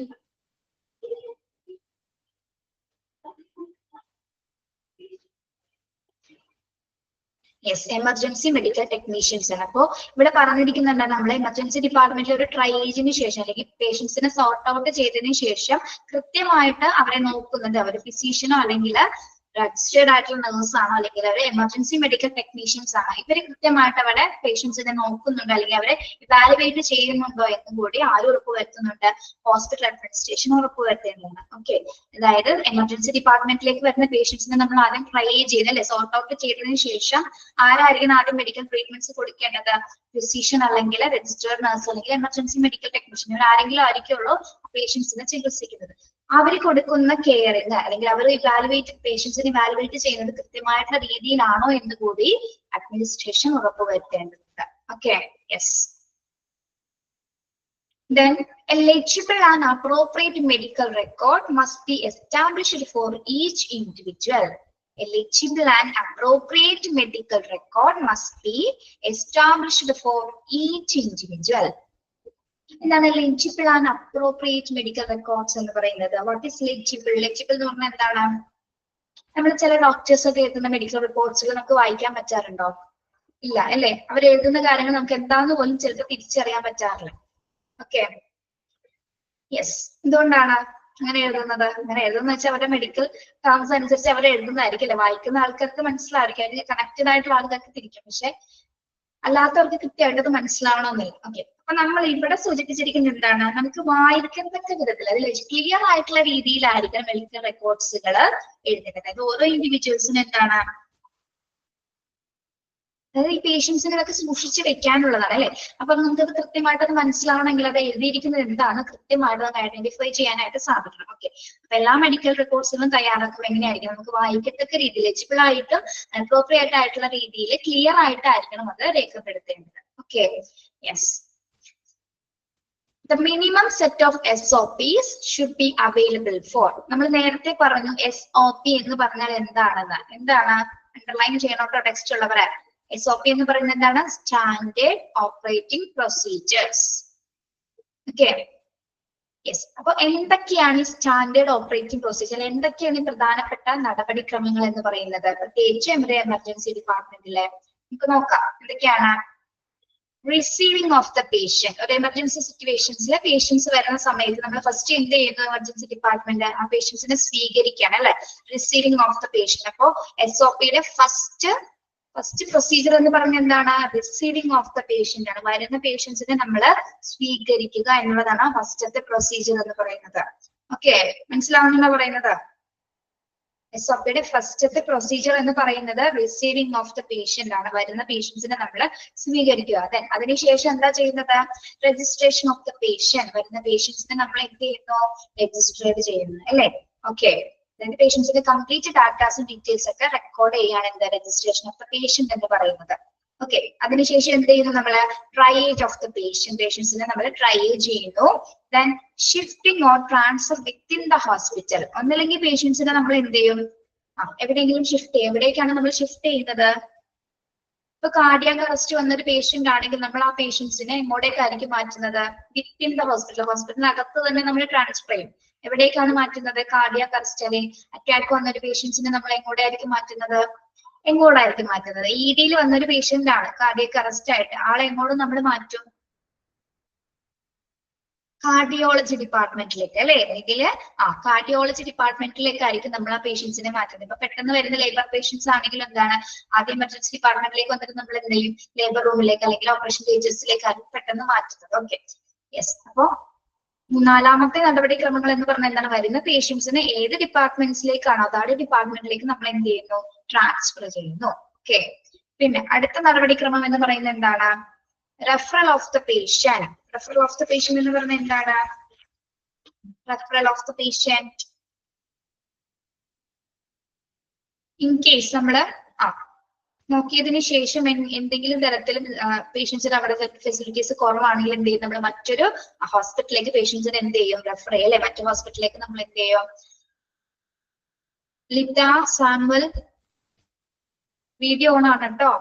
yes, emergency medical technicians ആണ്. അപ്പോ ഇവിടെ പറഞ്ഞിരിക്കുന്നുണ്ട് നമ്മൾ എമർജൻസി ഡിപ്പാർട്ട്മെന്റിൽ ഒരു ട്രയേജിന് ശേഷം അല്ലെങ്കിൽ പേഷ്യൻസിനെ സോർട്ട് ഔട്ട് ചെയ്തതിനു ശേഷം കൃത്യമായിട്ട് അവരെ നോക്കുന്നുണ്ട് അവർ ഫിസിഷ്യനോ അല്ലെങ്കിൽ രജിസ്റ്റേർഡ് ആയിട്ടുള്ള നേഴ്സ് ആണോ അല്ലെങ്കിൽ അവർ എമർജൻസി മെഡിക്കൽ ടെക്നീഷ്യൻസ് ആണോ, ഇവര് കൃത്യമായിട്ട് അവരുടെ പേഷ്യൻസിനെ നോക്കുന്നുണ്ടോ അല്ലെങ്കിൽ അവരെ ഇവാലുവേറ്റ് ചെയ്യുന്നുണ്ടോ എന്നും കൂടി ആരും ഉറപ്പുവരുത്തുന്നുണ്ട്, ഹോസ്പിറ്റൽ അഡ്മിനിസ്ട്രേഷൻ ഉറപ്പുവരുത്തേണ്ടതാണ്. ഓക്കെ, അതായത് എമർജൻസി ഡിപ്പാർട്ട്മെന്റിലേക്ക് വരുന്ന പേഷ്യൻസിനെ നമ്മൾ ആദ്യം ട്രൈ ചെയ്ത് അല്ലെ സോർട്ട് ഔട്ട് ചെയ്തതിനു ശേഷം ആരായിരിക്കും ആദ്യം മെഡിക്കൽ ട്രീറ്റ്മെന്റ്സ് കൊടുക്കേണ്ടത്, ഫിസിഷ്യൻ അല്ലെങ്കിൽ രജിസ്റ്റേർഡ് നഴ്സ് അല്ലെങ്കിൽ എമർജൻസി മെഡിക്കൽ ടെക്നീഷ്യൻ, ഇവർ ആരെങ്കിലും ആയിരിക്കുള്ളൂ പേഷ്യൻസിനെ ചികിത്സിക്കുന്നത്. അവർ കൊടുക്കുന്ന കെയറിങ് അല്ലെങ്കിൽ അവർ പേഷ്യൻസിനെ ഇവാലുവേറ്റ് ചെയ്യുന്നത് കൃത്യമായിട്ടുള്ള രീതിയിലാണോ എന്ന് കൂടി അഡ്മിനിസ്ട്രേഷൻ ഉറപ്പുവരുത്തേണ്ടതുണ്ട്. Okay, yes. Then eligible and appropriate medical record must be established for each individual. Eligible and appropriate medical record must be established for each individual. എന്താണ് eligible and appropriate medical records എന്ന് പറയുന്നത്? What is eligible? Eligible എന്ന് പറഞ്ഞാൽ എന്താണ്? നമ്മൾ ചില doctors ഒക്കെ എഴുതുന്ന മെഡിക്കൽ റിപ്പോർട്ട്സുകൾ നമുക്ക് വായിക്കാൻ പറ്റാറുണ്ടോ? ഇല്ല അല്ലെ, അവർ എഴുതുന്ന കാര്യങ്ങൾ നമുക്ക് എന്താന്ന് പോലും ചിലപ്പോൾ തിരിച്ചറിയാൻ പറ്റാറില്ല. Okay, yes. എന്തുകൊണ്ടാണ് അങ്ങനെ എഴുതുന്നത്? അങ്ങനെ എഴുതുന്ന വെച്ചാൽ അവരുടെ മെഡിക്കൽ ടേംസ് അനുസരിച്ച് അവർ എഴുതുന്നതായിരിക്കില്ല, വായിക്കുന്ന ആൾക്കാർക്ക് മനസ്സിലായിരിക്കും, അതിന് കണക്റ്റഡ് ആയിട്ടുള്ള ആൾക്കാർക്ക് തിരിക്കും, പക്ഷെ അല്ലാത്തവർക്ക് കൃത്യമായിട്ട് അത് മനസ്സിലാവണമെന്നില്ല. ഓക്കെ, അപ്പൊ നമ്മൾ ഇവിടെ സൂചിപ്പിച്ചിരിക്കുന്നത് എന്താണ്? നമുക്ക് വായിക്കത്തക്ക വിധത്തിൽ അതിൽ ക്ലിയർ ആയിട്ടുള്ള രീതിയിലായിരിക്കണം മെഡിക്കൽ റെക്കോർഡ്സുകൾ എഴുതേണ്ടത്. അതായത് ഓരോ ഇൻഡിവിജ്വൽസിനും എന്താണ്, അതായത് ഈ പേഷ്യൻസിനെ ഇതൊക്കെ സൂക്ഷിച്ച് വെക്കാനുള്ളതാണ് അല്ലെ. അപ്പൊ നമുക്കത് കൃത്യമായിട്ട് അത് മനസ്സിലാവണമെങ്കിൽ അത് എഴുതിയിരിക്കുന്നത് എന്താണ് കൃത്യമായിട്ട് നമുക്ക് ഐഡന്റിഫൈ ചെയ്യാനായിട്ട് സാധിക്കണം. ഓക്കെ, അപ്പൊ എല്ലാ മെഡിക്കൽ റെക്കോർഡ്സുകളും തയ്യാറാക്കുമ്പോൾ എങ്ങനെയായിരിക്കും, നമുക്ക് വായിക്കത്തക്ക രീതിയിൽ എലിജിബിൾ ആയിട്ടും അപ്രോപ്രിയേറ്റ് ആയിട്ടുള്ള രീതിയിൽ ക്ലിയർ ആയിട്ടായിരിക്കണം അത് രേഖപ്പെടുത്തേണ്ടത്. Okay, yes. The minimum set of SOPs should be available for. നമ്മൾ നേരത്തെ പറഞ്ഞു SOP എന്ന് പറഞ്ഞാൽ എന്താണെന്ന്. എന്താണ്? അണ്ടർലൈൻ ചെയ്യണോട്ടോ ടെക്സ്റ്റ് ഉള്ളവരെ. SOP എന്ന് പറയുന്നത് എന്താണ്? Standard operating procedures. Okay, yes. അപ്പൊ എന്തൊക്കെയാണ് ഈ സ്റ്റാൻഡേർഡ് ഓപ്പറേറ്റിംഗ് പ്രൊസീജിയർ? എന്തൊക്കെയാണ് ഈ പ്രധാനപ്പെട്ട നടപടിക്രമങ്ങൾ എന്ന് പറയുന്നത്? പ്രത്യേകിച്ച് എമർജൻസി ഡിപ്പാർട്ട്മെന്റിലെ നമുക്ക് നോക്കാം എന്തൊക്കെയാണ്. Receiving of the patient. ഒരു എമർജൻസി സിറ്റുവേഷൻസിലെ പേഷ്യൻസ് വരുന്ന സമയത്ത് നമ്മൾ ഫസ്റ്റ് എന്ത് ചെയ്യുന്നു? എമർജൻസി ഡിപ്പാർട്ട്മെന്റ് ആ പേഷ്യൻസിനെ സ്വീകരിക്കുകയാണ് അല്ലെ, റിസീവിംഗ് ഓഫ് ദ പേഷ്യന്റ്. അപ്പോ SOPയുടെ ഫസ്റ്റ് പ്രൊസീജിയർ എന്ന് പറഞ്ഞ എന്താണ്? റിസീവിംഗ് ഓഫ് ദ പേഷ്യന്റ് ആണ്. വരുന്ന പേഷ്യൻസിനെ നമ്മൾ സ്വീകരിക്കുക എന്നുള്ളതാണ് ഫസ്റ്റത്തെ പ്രൊസീജിയർ എന്ന് പറയുന്നത്. ഓക്കെ, മനസ്സിലാവുന്ന പറയുന്നത്? SOPയുടെ ഫസ്റ്റത്തെ പ്രൊസീജിയർ എന്ന് പറയുന്നത് റിസീവിംഗ് ഓഫ് ദ പേഷ്യന്റ് ആണ്. വരുന്ന പേഷ്യൻസിനെ നമ്മൾ സ്വീകരിക്കുക. അതിനുശേഷം എന്താ ചെയ്യുന്നത്? Registration of the patient. വരുന്ന പേഷ്യൻസിനെ നമ്മൾ എന്ത് ചെയ്യുന്നു? രജിസ്റ്റർ ചെയ്യുന്നു അല്ലെ. ഓക്കെ, അതായത് പേഷ്യൻസിന്റെ കംപ്ലീറ്റ് ഡാറ്റാസും ഡീറ്റെയിൽസ് ഒക്കെ റെക്കോർഡ് ചെയ്യാണ് എന്താ രജിസ്ട്രേഷൻ ഓഫ് ദ പേഷ്യന്റ് എന്ന് പറയുന്നത്. ഓക്കെ, അതിനുശേഷം എന്ത് ചെയ്യുന്നു? നമ്മള് ട്രയേജ് ഓഫ് ദ പേഷ്യൻസിനെ നമ്മൾ ട്രയേജ് ചെയ്യുന്നു. Then shifting or transfer within the hospital. ഒന്നല്ലെങ്കിൽ പേഷ്യൻസിനെ നമ്മൾ എന്ത് ചെയ്യും? എവിടെയെങ്കിലും ഷിഫ്റ്റ് ചെയ്യും. എവിടേക്കാണ് നമ്മൾ ഷിഫ്റ്റ് ചെയ്യുന്നത്? ഇപ്പൊ കാർഡിയാക് അറസ്റ്റ് വന്നൊരു പേഷ്യന്റ് ആണെങ്കിൽ നമ്മൾ ആ പേഷ്യൻസിനെ എങ്ങോട്ടേക്കായിരിക്കും മാറ്റുന്നത്? Within the hospital. ഹോസ്പിറ്റലിനകത്ത് തന്നെ നമ്മൾ ട്രാൻസ്ഫർ ചെയ്യും. എവിടേക്കാണ് മാറ്റുന്നത്? കാർഡിയാക് അറസ്റ്റ് അല്ലെങ്കിൽ അറ്റാക്ക് വന്നൊരു പേഷ്യൻസിനെ നമ്മൾ എങ്ങോട്ടായിരിക്കും മാറ്റുന്നത്? ED വന്നൊരു പേഷ്യന്റ് ആണ് കാർഡിയാക് അറസ്റ്റ് ആയിട്ട്, ആളെ എങ്ങോട്ടും നമ്മൾ മാറ്റും? കാർഡിയോളജി ഡിപ്പാർട്ട്മെന്റിലേക്ക് അല്ലെ. ഇതില് കാർഡിയോളജി ഡിപ്പാർട്ട്മെന്റിലേക്കായിരിക്കും നമ്മൾ ആ പേഷ്യൻസിനെ മാറ്റുന്നത്. ഇപ്പൊ പെട്ടെന്ന് വരുന്ന ലേബർ പേഷ്യൻസ് ആണെങ്കിലും എന്താണ്, ആദ്യം എമർജൻസി ഡിപ്പാർട്ട്മെന്റിലേക്ക് വന്നിട്ട് നമ്മൾ എന്ത് ചെയ്യും? ലേബർ റൂമിലേക്ക് അല്ലെങ്കിൽ ഓപ്പറേഷൻ തിയേറ്റേഴ്സിലേക്കായിരിക്കും പെട്ടെന്ന് മാറ്റുന്നത്. Okay, yes. അപ്പൊ നാലാമത്തെ നടപടിക്രമങ്ങൾ എന്ന് പറഞ്ഞാൽ എന്താണ്? വരുന്ന പേഷ്യൻസിനെ ഏത് ഡിപ്പാർട്ട്മെന്റ്സിലേക്കാണോ അതാത് ഡിപ്പാർട്ട്മെന്റിലേക്ക് നമ്മൾ എന്ത് ചെയ്യുന്നു? ട്രാൻസ്ഫർ ചെയ്യുന്നു. ഓക്കെ, പിന്നെ അടുത്ത നടപടിക്രമം എന്ന് പറയുന്നത് എന്താണ്? Referral of the patient. Referral of the patient എന്ന് പറഞ്ഞാൽ എന്താണ്? Referral of the patient in case നമ്മള് നോക്കിയതിനു ശേഷം എന്തെങ്കിലും തരത്തിൽ പേഷ്യൻസിന് അവിടെ ഫെസിലിറ്റീസ് കുറവാണെങ്കിൽ എന്ത് ചെയ്യും? നമ്മൾ മറ്റൊരു ഹോസ്പിറ്റലിലേക്ക് പേഷ്യൻസിന് എന്ത് ചെയ്യും? റെഫർ ചെയ്യും അല്ലെ. മറ്റു ഹോസ്പിറ്റലിലേക്ക് നമ്മൾ എന്ത് ചെയ്യും? ലിറ്റ, സാമുവൽ വീഡിയോ ഓൺ ആണ് കേട്ടോ.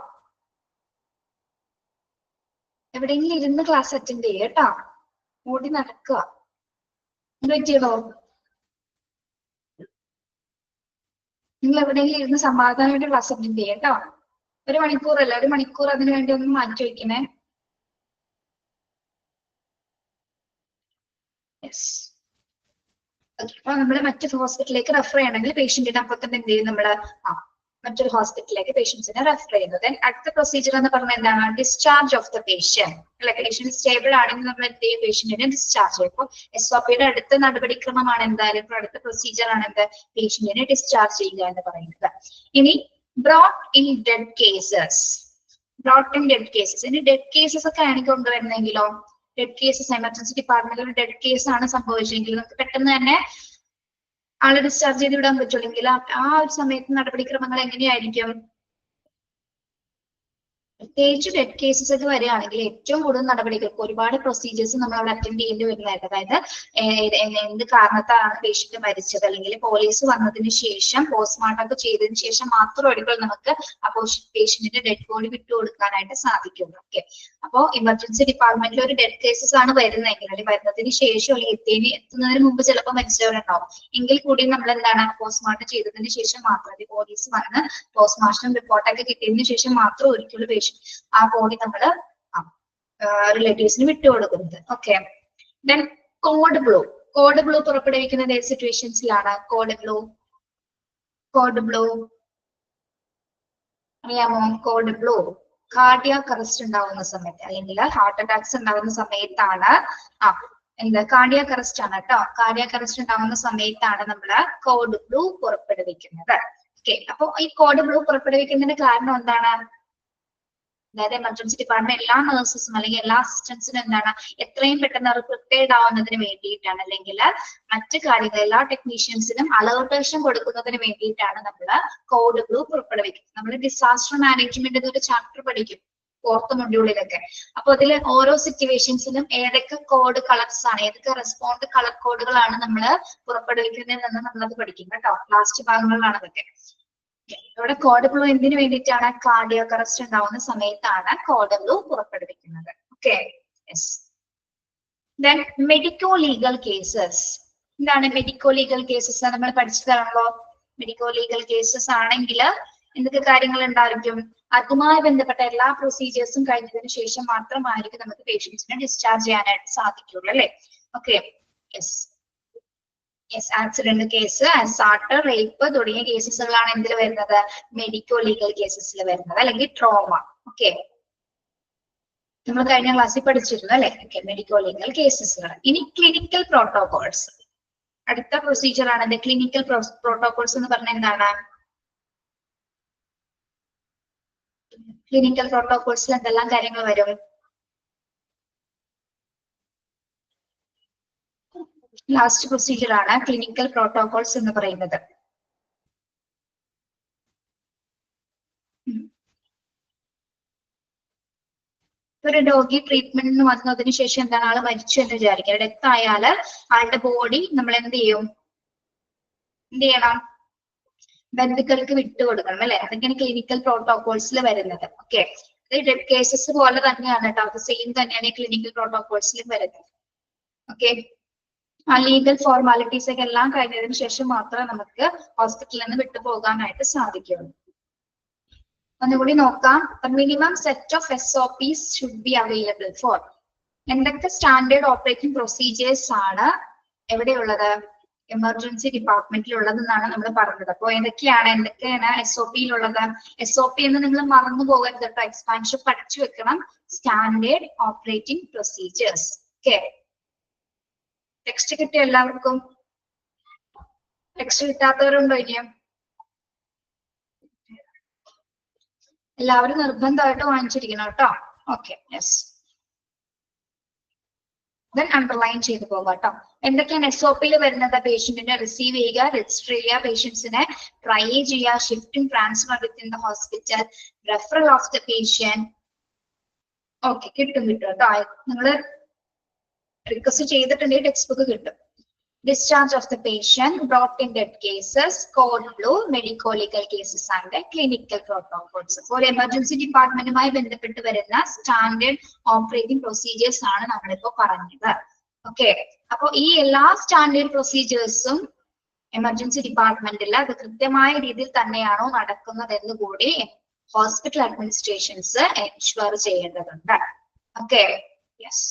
എവിടെയെങ്കിലും ഇരുന്ന് ക്ലാസ് അറ്റൻഡ് ചെയ്യുക കേട്ടോ. ഓടി നടക്കുക. പറ്റിയതോ? നിങ്ങൾ എവിടെയെങ്കിലും ഇരുന്ന് സമാധാനമായിട്ട് ക്ലാസ് അറ്റൻഡ് ചെയ്യുക കേട്ടോ. 1 മണിക്കൂറല്ല, 1 മണിക്കൂർ അതിനു വേണ്ടി ഒന്ന് മാറ്റി വയ്ക്കണേ. അപ്പൊ നമ്മൾ മറ്റൊരു ഹോസ്പിറ്റലിലേക്ക് റെഫർ ചെയ്യണമെങ്കിൽ പേഷ്യന്റിനെ അപ്പൊ തന്നെ എന്ത് ചെയ്യും നമ്മള് മറ്റൊരു ഹോസ്പിറ്റലിലേക്ക് പേഷ്യൻസിനെ റെഫർ ചെയ്യുന്നത്. അടുത്ത പ്രൊസീജിയർ എന്ന് പറഞ്ഞാൽ എന്താണ്? Discharge of the patient. അല്ലെ, പേഷ്യന്റ് സ്റ്റേബിൾ ആണെങ്കിൽ നമ്മൾ എന്ത് ചെയ്യും? പേഷ്യന്റിനെ ഡിസ്ചാർജ് ചെയ്യും. ഇപ്പോൾ SOPയുടെ അടുത്ത നടപടിക്രമമാണ് എന്തായാലും ഇപ്പോൾ അടുത്ത പ്രൊസീജിയർ ആണ് എന്ത്? പേഷ്യന്റിനെ ഡിസ്ചാർജ് ചെയ്യുക എന്ന് പറയുന്നത്. ഇനി ബ്രോട്ട് ഇൻ ഡെഡ് കേസസ്. ഇനി ഡെഡ് കേസസ് ഒക്കെ ആണ് കൊണ്ടുവരുന്നെങ്കിലോ, ഡെഡ് കേസസ് എമർജൻസി ഡിപ്പാർട്ട്മെന്റിൽ ഒരു ഡെഡ് കേസ് ആണ് സംഭവിച്ചെങ്കിൽ നമുക്ക് പെട്ടെന്ന് തന്നെ ആളെ ഡിസ്ചാർജ് ചെയ്ത് വിടാൻ പറ്റുള്ളെങ്കിൽ ആ ഒരു സമയത്ത് നടപടിക്രമങ്ങൾ എങ്ങനെയായിരിക്കും? പ്രത്യേകിച്ച് ഡെഡ് കേസസ് ഒക്കെ വരികയാണെങ്കിൽ ഏറ്റവും കൂടുതൽ നടപടികൾക്ക് ഒരുപാട് പ്രൊസീജിയേഴ്സ് നമ്മൾ അവിടെ അറ്റൻഡ് ചെയ്യേണ്ടി വരുന്നതായിട്ട്. അതായത് എന്ത് കാരണത്താലാണ് പേഷ്യന്റ് മരിച്ചത്, അല്ലെങ്കിൽ പോലീസ് വന്നതിന് ശേഷം പോസ്റ്റ്മോർട്ടം ഒക്കെ ചെയ്തതിന് ശേഷം മാത്രമായിരിക്കും നമുക്ക് അപ്പോൾ പേഷ്യന്റിന്റെ ഡെഡ് ബോഡി വിട്ടുകൊടുക്കാനായിട്ട് സാധിക്കുള്ളൂ. ഓക്കെ, അപ്പോൾ എമർജൻസി ഡിപ്പാർട്ട്മെന്റിൽ ഒരു ഡെഡ് കേസസ് ആണ് വരുന്നതെങ്കിൽ, അല്ലെങ്കിൽ വരുന്നതിന് ശേഷം അല്ലെങ്കിൽ എത്തുന്നതിന് മുമ്പ് ചിലപ്പോൾ മരിച്ചവരുണ്ടാവും. എങ്കിൽ കൂടി നമ്മൾ എന്താണ്? പോസ്റ്റ്മോർട്ടം ചെയ്തതിന് ശേഷം മാത്രം പോലീസ് വന്ന് പോസ്റ്റ്മോർട്ടം റിപ്പോർട്ടൊക്കെ കിട്ടിയതിന് ശേഷം മാത്രം ഒരിക്കലും പേഷ്യന്റ് ആ ബോഡി നമ്മള് റിലേറ്റീവ്സിന് വിട്ടുകൊടുക്കുന്നത്. ഓക്കെ, ദെൻ കോഡ് ബ്ലൂ പുറപ്പെടുവിക്കുന്നത് ഏത് സിറ്റുവേഷൻസിലാണ്? കോഡ് ബ്ലൂ അറിയാമോ? കോഡ് ബ്ലൂ കാർഡിയാക് അറസ്റ്റ് ഉണ്ടാവുന്ന സമയത്ത്, അല്ലെങ്കിൽ ഹാർട്ട് അറ്റാക്സ് ഉണ്ടാവുന്ന സമയത്താണ് കാർഡിയാക് അറസ്റ്റ് ആണ് കേട്ടോ. കാർഡിയാക് അറസ്റ്റ് ഉണ്ടാവുന്ന സമയത്താണ് നമ്മള് കോഡ് ബ്ലൂ പുറപ്പെടുവിക്കുന്നത്. ഓക്കെ, അപ്പൊ ഈ കോഡ് ബ്ലൂ പുറപ്പെടുവിക്കുന്നതിന്റെ കാരണം എന്താണ്? അതായത് എമർജൻസി ഡിപ്പാർട്ട്മെന്റ് എല്ലാ നഴ്സസും അല്ലെങ്കിൽ എല്ലാ അസിസ്റ്റൻസിനും എന്താണ്? എത്രയും പെട്ടെന്ന് അവർ പ്രിപ്പയർഡ് ആവുന്നതിന് വേണ്ടിയിട്ടാണ്, അല്ലെങ്കിൽ മറ്റു കാര്യങ്ങൾ എല്ലാ ടെക്നീഷ്യൻസിനും അലേർട്ടേഷൻ കൊടുക്കുന്നതിന് വേണ്ടിയിട്ടാണ് നമ്മൾ കോഡ് ബ്ലൂ പുറപ്പെടുവിക്കുന്നത്. നമ്മൾ ഡിസാസ്റ്റർ മാനേജ്മെന്റ് എന്നൊരു ചാപ്റ്റർ പഠിക്കും 4th മൊഡ്യൂളിലൊക്കെ. അപ്പൊ അതിൽ ഓരോ സിറ്റുവേഷൻസിലും ഏതൊക്കെ കോഡ് കളർസ് ആണ്, ഏതൊക്കെ റെസ്പോണ്ട് കളർ കോഡുകളാണ് നമ്മൾ പുറപ്പെടുവിക്കുന്നതെന്ന് നമ്മളത് പഠിക്കും കേട്ടോ. ലാസ്റ്റ് ഭാഗങ്ങളിലാണ് അതൊക്കെ. ഇവിടെ കോഡ് ബ്ലൂ എന്തിനു വേണ്ടിയിട്ടാണ്? കാർഡിയാക് അറസ്റ്റ് ഉണ്ടാവുന്ന സമയത്താണ് കോഡ് ബ്ലൂ പുറപ്പെടുവിക്കുന്നത്. Okay, yes. Then medico legal cases. എന്താണ് മെഡിക്കോ ലീഗൽ കേസസ്? നമ്മൾ പഠിച്ചതാണല്ലോ. മെഡിക്കോ ലീഗൽ കേസസ് ആണെങ്കിൽ എന്തൊക്കെ കാര്യങ്ങൾ ഉണ്ടായിരിക്കും? അതുമായി ബന്ധപ്പെട്ട എല്ലാ പ്രൊസീജിയേഴ്സും കഴിഞ്ഞതിന് ശേഷം മാത്രമായിരിക്കും നമുക്ക് പേഷ്യൻസിനെ ഡിസ്ചാർജ് ചെയ്യാനായിട്ട് സാധിക്കുള്ളൂ, അല്ലെ? Okay, yes. Accident case, assault, rape തുടങ്ങിയ കേസസുകളാണ് എന്തിൽ വരുന്നത്? മെഡിക്കോ ലീഗൽ കേസസിൽ വരുന്നത്, അല്ലെങ്കിൽ ട്രോമ. ഓക്കെ, നമ്മൾ കഴിഞ്ഞ ക്ലാസ്സിൽ പഠിച്ചിരുന്നു അല്ലെ? ഓക്കെ, മെഡിക്കോ ലീഗൽ കേസസുകൾ. ഇനി ക്ലിനിക്കൽ പ്രോട്ടോകോൾസ്. അടുത്ത പ്രൊസീജിയർ ആണ് ക്ലിനിക്കൽ പ്രോട്ടോകോൾസ് എന്ന് പറഞ്ഞാൽ എന്താണ്? ക്ലിനിക്കൽ പ്രോട്ടോകോൾസിൽ എന്തെല്ലാം കാര്യങ്ങൾ വരും? ലാസ്റ്റ് പ്രൊസീജിയർ ആണ് ക്ലിനിക്കൽ പ്രോട്ടോകോൾസ് എന്ന് പറയുന്നത്. ഒരു രോഗി ട്രീറ്റ്മെന്റിന് വന്നതിന് ശേഷം എന്താണ്? ആള് മരിച്ചു എന്ന് വിചാരിക്കുക. ഡെത്ത് ആയാല് ആളുടെ ബോഡി നമ്മൾ എന്ത് ചെയ്യണം? ബന്ധുക്കൾക്ക് വിട്ടുകൊടുക്കണം, അല്ലെ? അതൊക്കെയാണ് ക്ലിനിക്കൽ പ്രോട്ടോകോൾസിൽ വരുന്നത്. ഓക്കെ, ഡെഡ് കേസസ് പോലെ തന്നെയാണ് കേട്ടോ. അത് സെയിം തന്നെയാണ് ക്ലിനിക്കൽ പ്രോട്ടോകോൾസിലും വരുന്നത്. ഓക്കെ, ആ ലീഗൽ ഫോർമാലിറ്റീസ് ഒക്കെ എല്ലാം കഴിഞ്ഞതിന് ശേഷം മാത്രമേ നമുക്ക് ഹോസ്പിറ്റലിൽ നിന്ന് വിട്ടുപോകാനായിട്ട് സാധിക്കുള്ളൂ. ഒന്നുകൂടി നോക്കാം. Minimum set of SOPs should be available for. എന്തൊക്കെ സ്റ്റാൻഡേർഡ് ഓപ്പറേറ്റിംഗ് പ്രൊസീജിയേഴ്സ് ആണ് എവിടെയുള്ളത്? എമർജൻസി ഡിപ്പാർട്ട്മെന്റിലുള്ളതെന്നാണ് നമ്മൾ പറഞ്ഞത്. അപ്പോൾ എന്തൊക്കെയാണ് SOPയിലുള്ളത്? SOP എന്ന് നിങ്ങൾ മറന്നു പോകരുത് കേട്ടോ. എക്സ്പാൻഷൻ പഠിച്ചു വെക്കണം. Standard operating procedures. Okay, text കിട്ടിയ എല്ലാവർക്കും? ടെക്സ്റ്റ് കിട്ടാത്തവരുണ്ടോ? ഇനിയും എല്ലാവരും നിർബന്ധമായിട്ട് വാങ്ങിച്ചിരിക്കണം കേട്ടോ. Okay, yes. ദെൻ അണ്ടർലൈൻ ചെയ്ത് പോകാം കേട്ടോ. എന്തൊക്കെയാണ് SOPയിൽ വരുന്നത്? പേഷ്യന്റിനെ റിസീവ് ചെയ്യുക, രജിസ്റ്റർ ചെയ്യുക, പേഷ്യൻസിനെ ട്രൈ ചെയ്യുക, shifting transfer within the hospital, referral of the patient. Okay, കിട്ടും കേട്ടോ. നിങ്ങൾ റിക്വസ്റ്റ് ചെയ്തിട്ടുണ്ടെങ്കിൽ ടെക്സ്റ്റ് ബുക്ക് കിട്ടും. Discharge of the patient, brought in dead cases, code blue, medico legal cases and clinical protocols. For emergency ഡിപ്പാർട്ട്മെന്റുമായി ബന്ധപ്പെട്ട് വരുന്ന standard operating procedures ആണ് നമ്മളിപ്പോ പറഞ്ഞത്. ഓക്കെ, അപ്പൊ ഈ എല്ലാ സ്റ്റാൻഡേർഡ് പ്രൊസീജിയേഴ്സും എമർജൻസി ഡിപ്പാർട്ട്മെന്റിൽ അത് കൃത്യമായ രീതിയിൽ തന്നെയാണോ നടക്കുന്നത് എന്ന് കൂടി ഹോസ്പിറ്റൽ അഡ്മിനിസ്ട്രേഷൻസ് എൻഷുർ ചെയ്യേണ്ടതുണ്ട്. Okay, yes.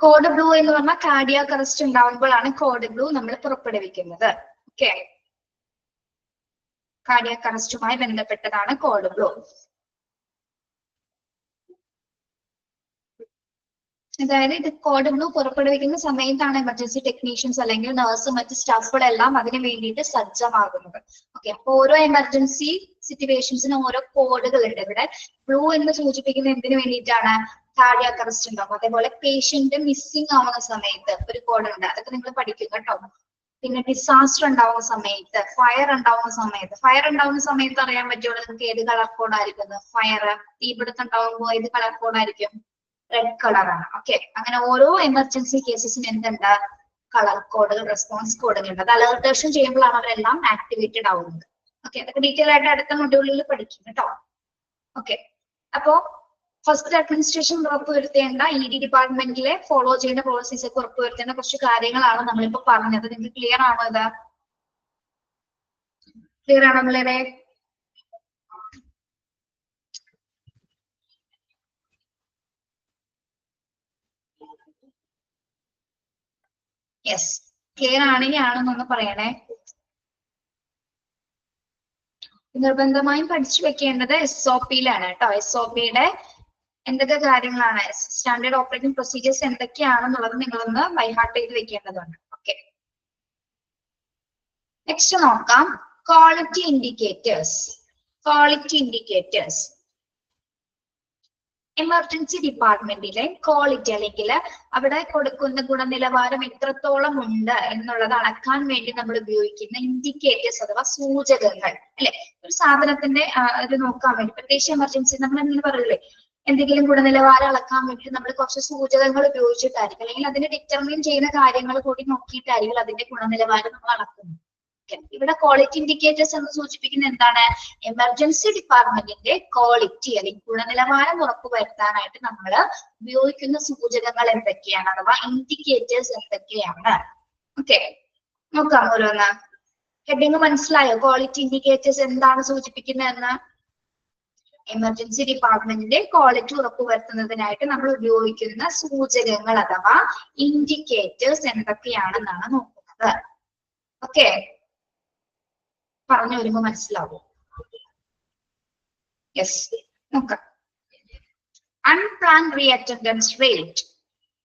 കോഡ് ബ്ലൂ എന്ന് പറഞ്ഞാൽ കാർഡിയാക് അറസ്റ്റ് ഉണ്ടാവുമ്പോഴാണ് കോഡ് ബ്ലൂ നമ്മൾ പുറപ്പെടുവിക്കുന്നത്. ഓക്കെ, കാർഡിയാക് അറസ്റ്റുമായി ബന്ധപ്പെട്ടതാണ് കോഡ് ബ്ലൂ. അതായത് ഇത് കോഡ് ബ്ലൂ പുറപ്പെടുവിക്കുന്ന സമയത്താണ് എമർജൻസി ടെക്നീഷ്യൻസ് അല്ലെങ്കിൽ നഴ്സ് മറ്റ് സ്റ്റാഫുകളെല്ലാം അതിന് വേണ്ടിയിട്ട് സജ്ജമാകുന്നത്. ഓക്കെ, അപ്പൊ ഓരോ എമർജൻസി സിറ്റുവേഷൻസിനും ഓരോ കോഡുകൾ ഉണ്ട്. ഇവിടെ ബ്ലൂ എന്ന് സൂചിപ്പിക്കുന്ന എന്തിനു വേണ്ടിയിട്ടാണ്? കാർഡിയാക് അറസ്റ്റ് ഉണ്ടാവും. അതേപോലെ പേഷ്യന്റ് മിസ്സിംഗ് ആവുന്ന സമയത്ത് ഒരു കോഡ് ഉണ്ട്, അതൊക്കെ നിങ്ങൾ പഠിക്കും കേട്ടോ. പിന്നെ ഡിസാസ്റ്റർ ഉണ്ടാവുന്ന സമയത്ത്, ഫയർ ഉണ്ടാവുന്ന സമയത്ത് അറിയാൻ പറ്റുമോ നിങ്ങൾക്ക് ഏത് കളർ കോഡ് ആയിരിക്കും? ഫയർ, തീപിടുത്തം ഉണ്ടാവുമ്പോൾ ഏത് കളർ കോഡ് ആയിരിക്കും? റെഡ് കളറാണ്. ഓക്കെ, അങ്ങനെ ഓരോ എമർജൻസി കേസസിന് എന്തുണ്ട്? കളർ കോഡുകൾ, റെസ്പോൺസ് കോഡുകൾ ഉണ്ട്. അത് അലർട്ടേഷൻ ചെയ്യുമ്പോഴാണ് അവരെല്ലാം ആക്ടിവേറ്റഡ് ആവുന്നത്. ഓക്കെ, അതൊക്കെ ഡീറ്റെയിൽ ആയിട്ട് അടുത്ത മൊഡ്യൂളിൽ പഠിക്കും കേട്ടോ. ഓക്കെ, അപ്പോ ഫസ്റ്റ് അഡ്മിനിസ്ട്രേഷൻ ഉറപ്പുവരുത്തേണ്ട ED ഡിപ്പാർട്ട്മെന്റിലെ ഫോളോ ചെയ്യുന്ന പോളിസീസ് ഒക്കെ ഉറപ്പുവരുത്തേണ്ട കുറച്ച് കാര്യങ്ങളാണ് നമ്മളിപ്പോ പറഞ്ഞത്. നിങ്ങൾക്ക് ക്ലിയർ ആണോ? ഇത് ക്ലിയർ ആണോ നമ്മളെ? യെസ്, ക്ലിയർ ആണെങ്കിൽ ആണെന്നൊന്ന് പറയണേ. നിർബന്ധമായും പഠിച്ചു വെക്കേണ്ടത് SOPയിലാണ് കേട്ടോ. SOPയുടെ എന്തൊക്കെ കാര്യങ്ങളാണ്, സ്റ്റാൻഡേർഡ് ഓപ്പറേറ്റിംഗ് പ്രൊസീജിയേഴ്സ് എന്തൊക്കെയാണെന്നുള്ളത് നിങ്ങളൊന്ന് ബൈഹാർട്ട് ചെയ്ത് വെക്കേണ്ടതുണ്ട്. ഓക്കെ, നെക്സ്റ്റ് നോക്കാം. Quality indicators. എമർജൻസി ഡിപ്പാർട്ട്മെന്റിലെ ക്വാളിറ്റി അല്ലെങ്കിൽ അവിടെ കൊടുക്കുന്ന ഗുണനിലവാരം എത്രത്തോളം ഉണ്ട് എന്നുള്ളത് അളക്കാൻ വേണ്ടി നമ്മൾ ഉപയോഗിക്കുന്ന ഇൻഡിക്കേറ്റേഴ്സ് അഥവാ സൂചകങ്ങൾ അല്ലെ. ഒരു സാധനത്തിന്റെ ഇത് നോക്കാൻ വേണ്ടി, പ്രത്യേകിച്ച് എമർജൻസി നമ്മൾ അങ്ങനെ പറയില്ലേ, എന്തെങ്കിലും ഗുണനിലവാരം അളക്കാൻ വേണ്ടി നമ്മൾ കുറച്ച് സൂചകങ്ങൾ ഉപയോഗിച്ചിട്ടായിരിക്കും, അല്ലെങ്കിൽ അതിനെ ഡിറ്റർമിൻ ചെയ്യുന്ന കാര്യങ്ങൾ കൂടി നോക്കിയിട്ടായിരിക്കും അതിന്റെ ഗുണനിലവാരം നമ്മൾ അളക്കുന്നത്. ഇവിടെ ക്വാളിറ്റി ഇൻഡിക്കേറ്റേഴ്സ് എന്ന് സൂചിപ്പിക്കുന്നത് എന്താണ്? എമർജൻസി ഡിപ്പാർട്ട്മെന്റിന്റെ ക്വാളിറ്റി അല്ലെങ്കിൽ ഗുണനിലവാരം ഉറപ്പുവരുത്താനായിട്ട് നമ്മൾ ഉപയോഗിക്കുന്ന സൂചകങ്ങൾ എന്തൊക്കെയാണ്, അഥവാ ഇൻഡിക്കേറ്റേഴ്സ് എന്തൊക്കെയാണ്? ഓക്കെ, നോക്കാം ഓരോന്ന്. ഹെഡിങ് മനസ്സിലായോ? ക്വാളിറ്റി ഇൻഡിക്കേറ്റേഴ്സ് എന്താണ് സൂചിപ്പിക്കുന്നതെന്ന്? എമർജൻസി ഡിപ്പാർട്ട്മെന്റിന്റെ ക്വാളിറ്റി ഉറപ്പുവരുത്തുന്നതിനായിട്ട് നമ്മൾ ഉപയോഗിക്കുന്ന സൂചകങ്ങൾ അഥവാ ഇൻഡിക്കേറ്റേഴ്സ് എന്തൊക്കെയാണെന്നാണ് നോക്കുന്നത്. ഓക്കെ, പറഞ്ഞു വരുമ്പോ മനസ്സിലാവും. യെസ്, നോക്കാം. Unplanned reattendance rate,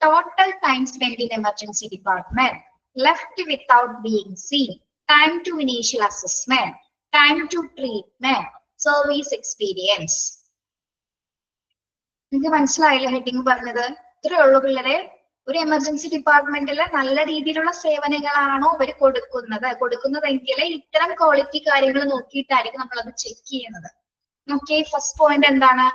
total time spent in emergency department, left without being seen, time to initial assessment, time to treatment, service experience. നിങ്ങൾക്ക് മനസ്സിലായില്ല ഹെഡിങ് പറഞ്ഞത്? ഇത്രയേ ഉള്ളൂ പിള്ളേരെ. ഒരു എമർജൻസി ഡിപ്പാർട്ട്മെന്റിൽ നല്ല രീതിയിലുള്ള സേവനങ്ങളാണോ അവർ കൊടുക്കുന്നതെങ്കിൽ ഇത്തരം ക്വാളിറ്റി കാര്യങ്ങൾ നോക്കിയിട്ടായിരിക്കും നമ്മൾ അത് ചെക്ക് ചെയ്യുന്നത്. ഓക്കെ, ഫസ്റ്റ് പോയിന്റ് എന്താണ്?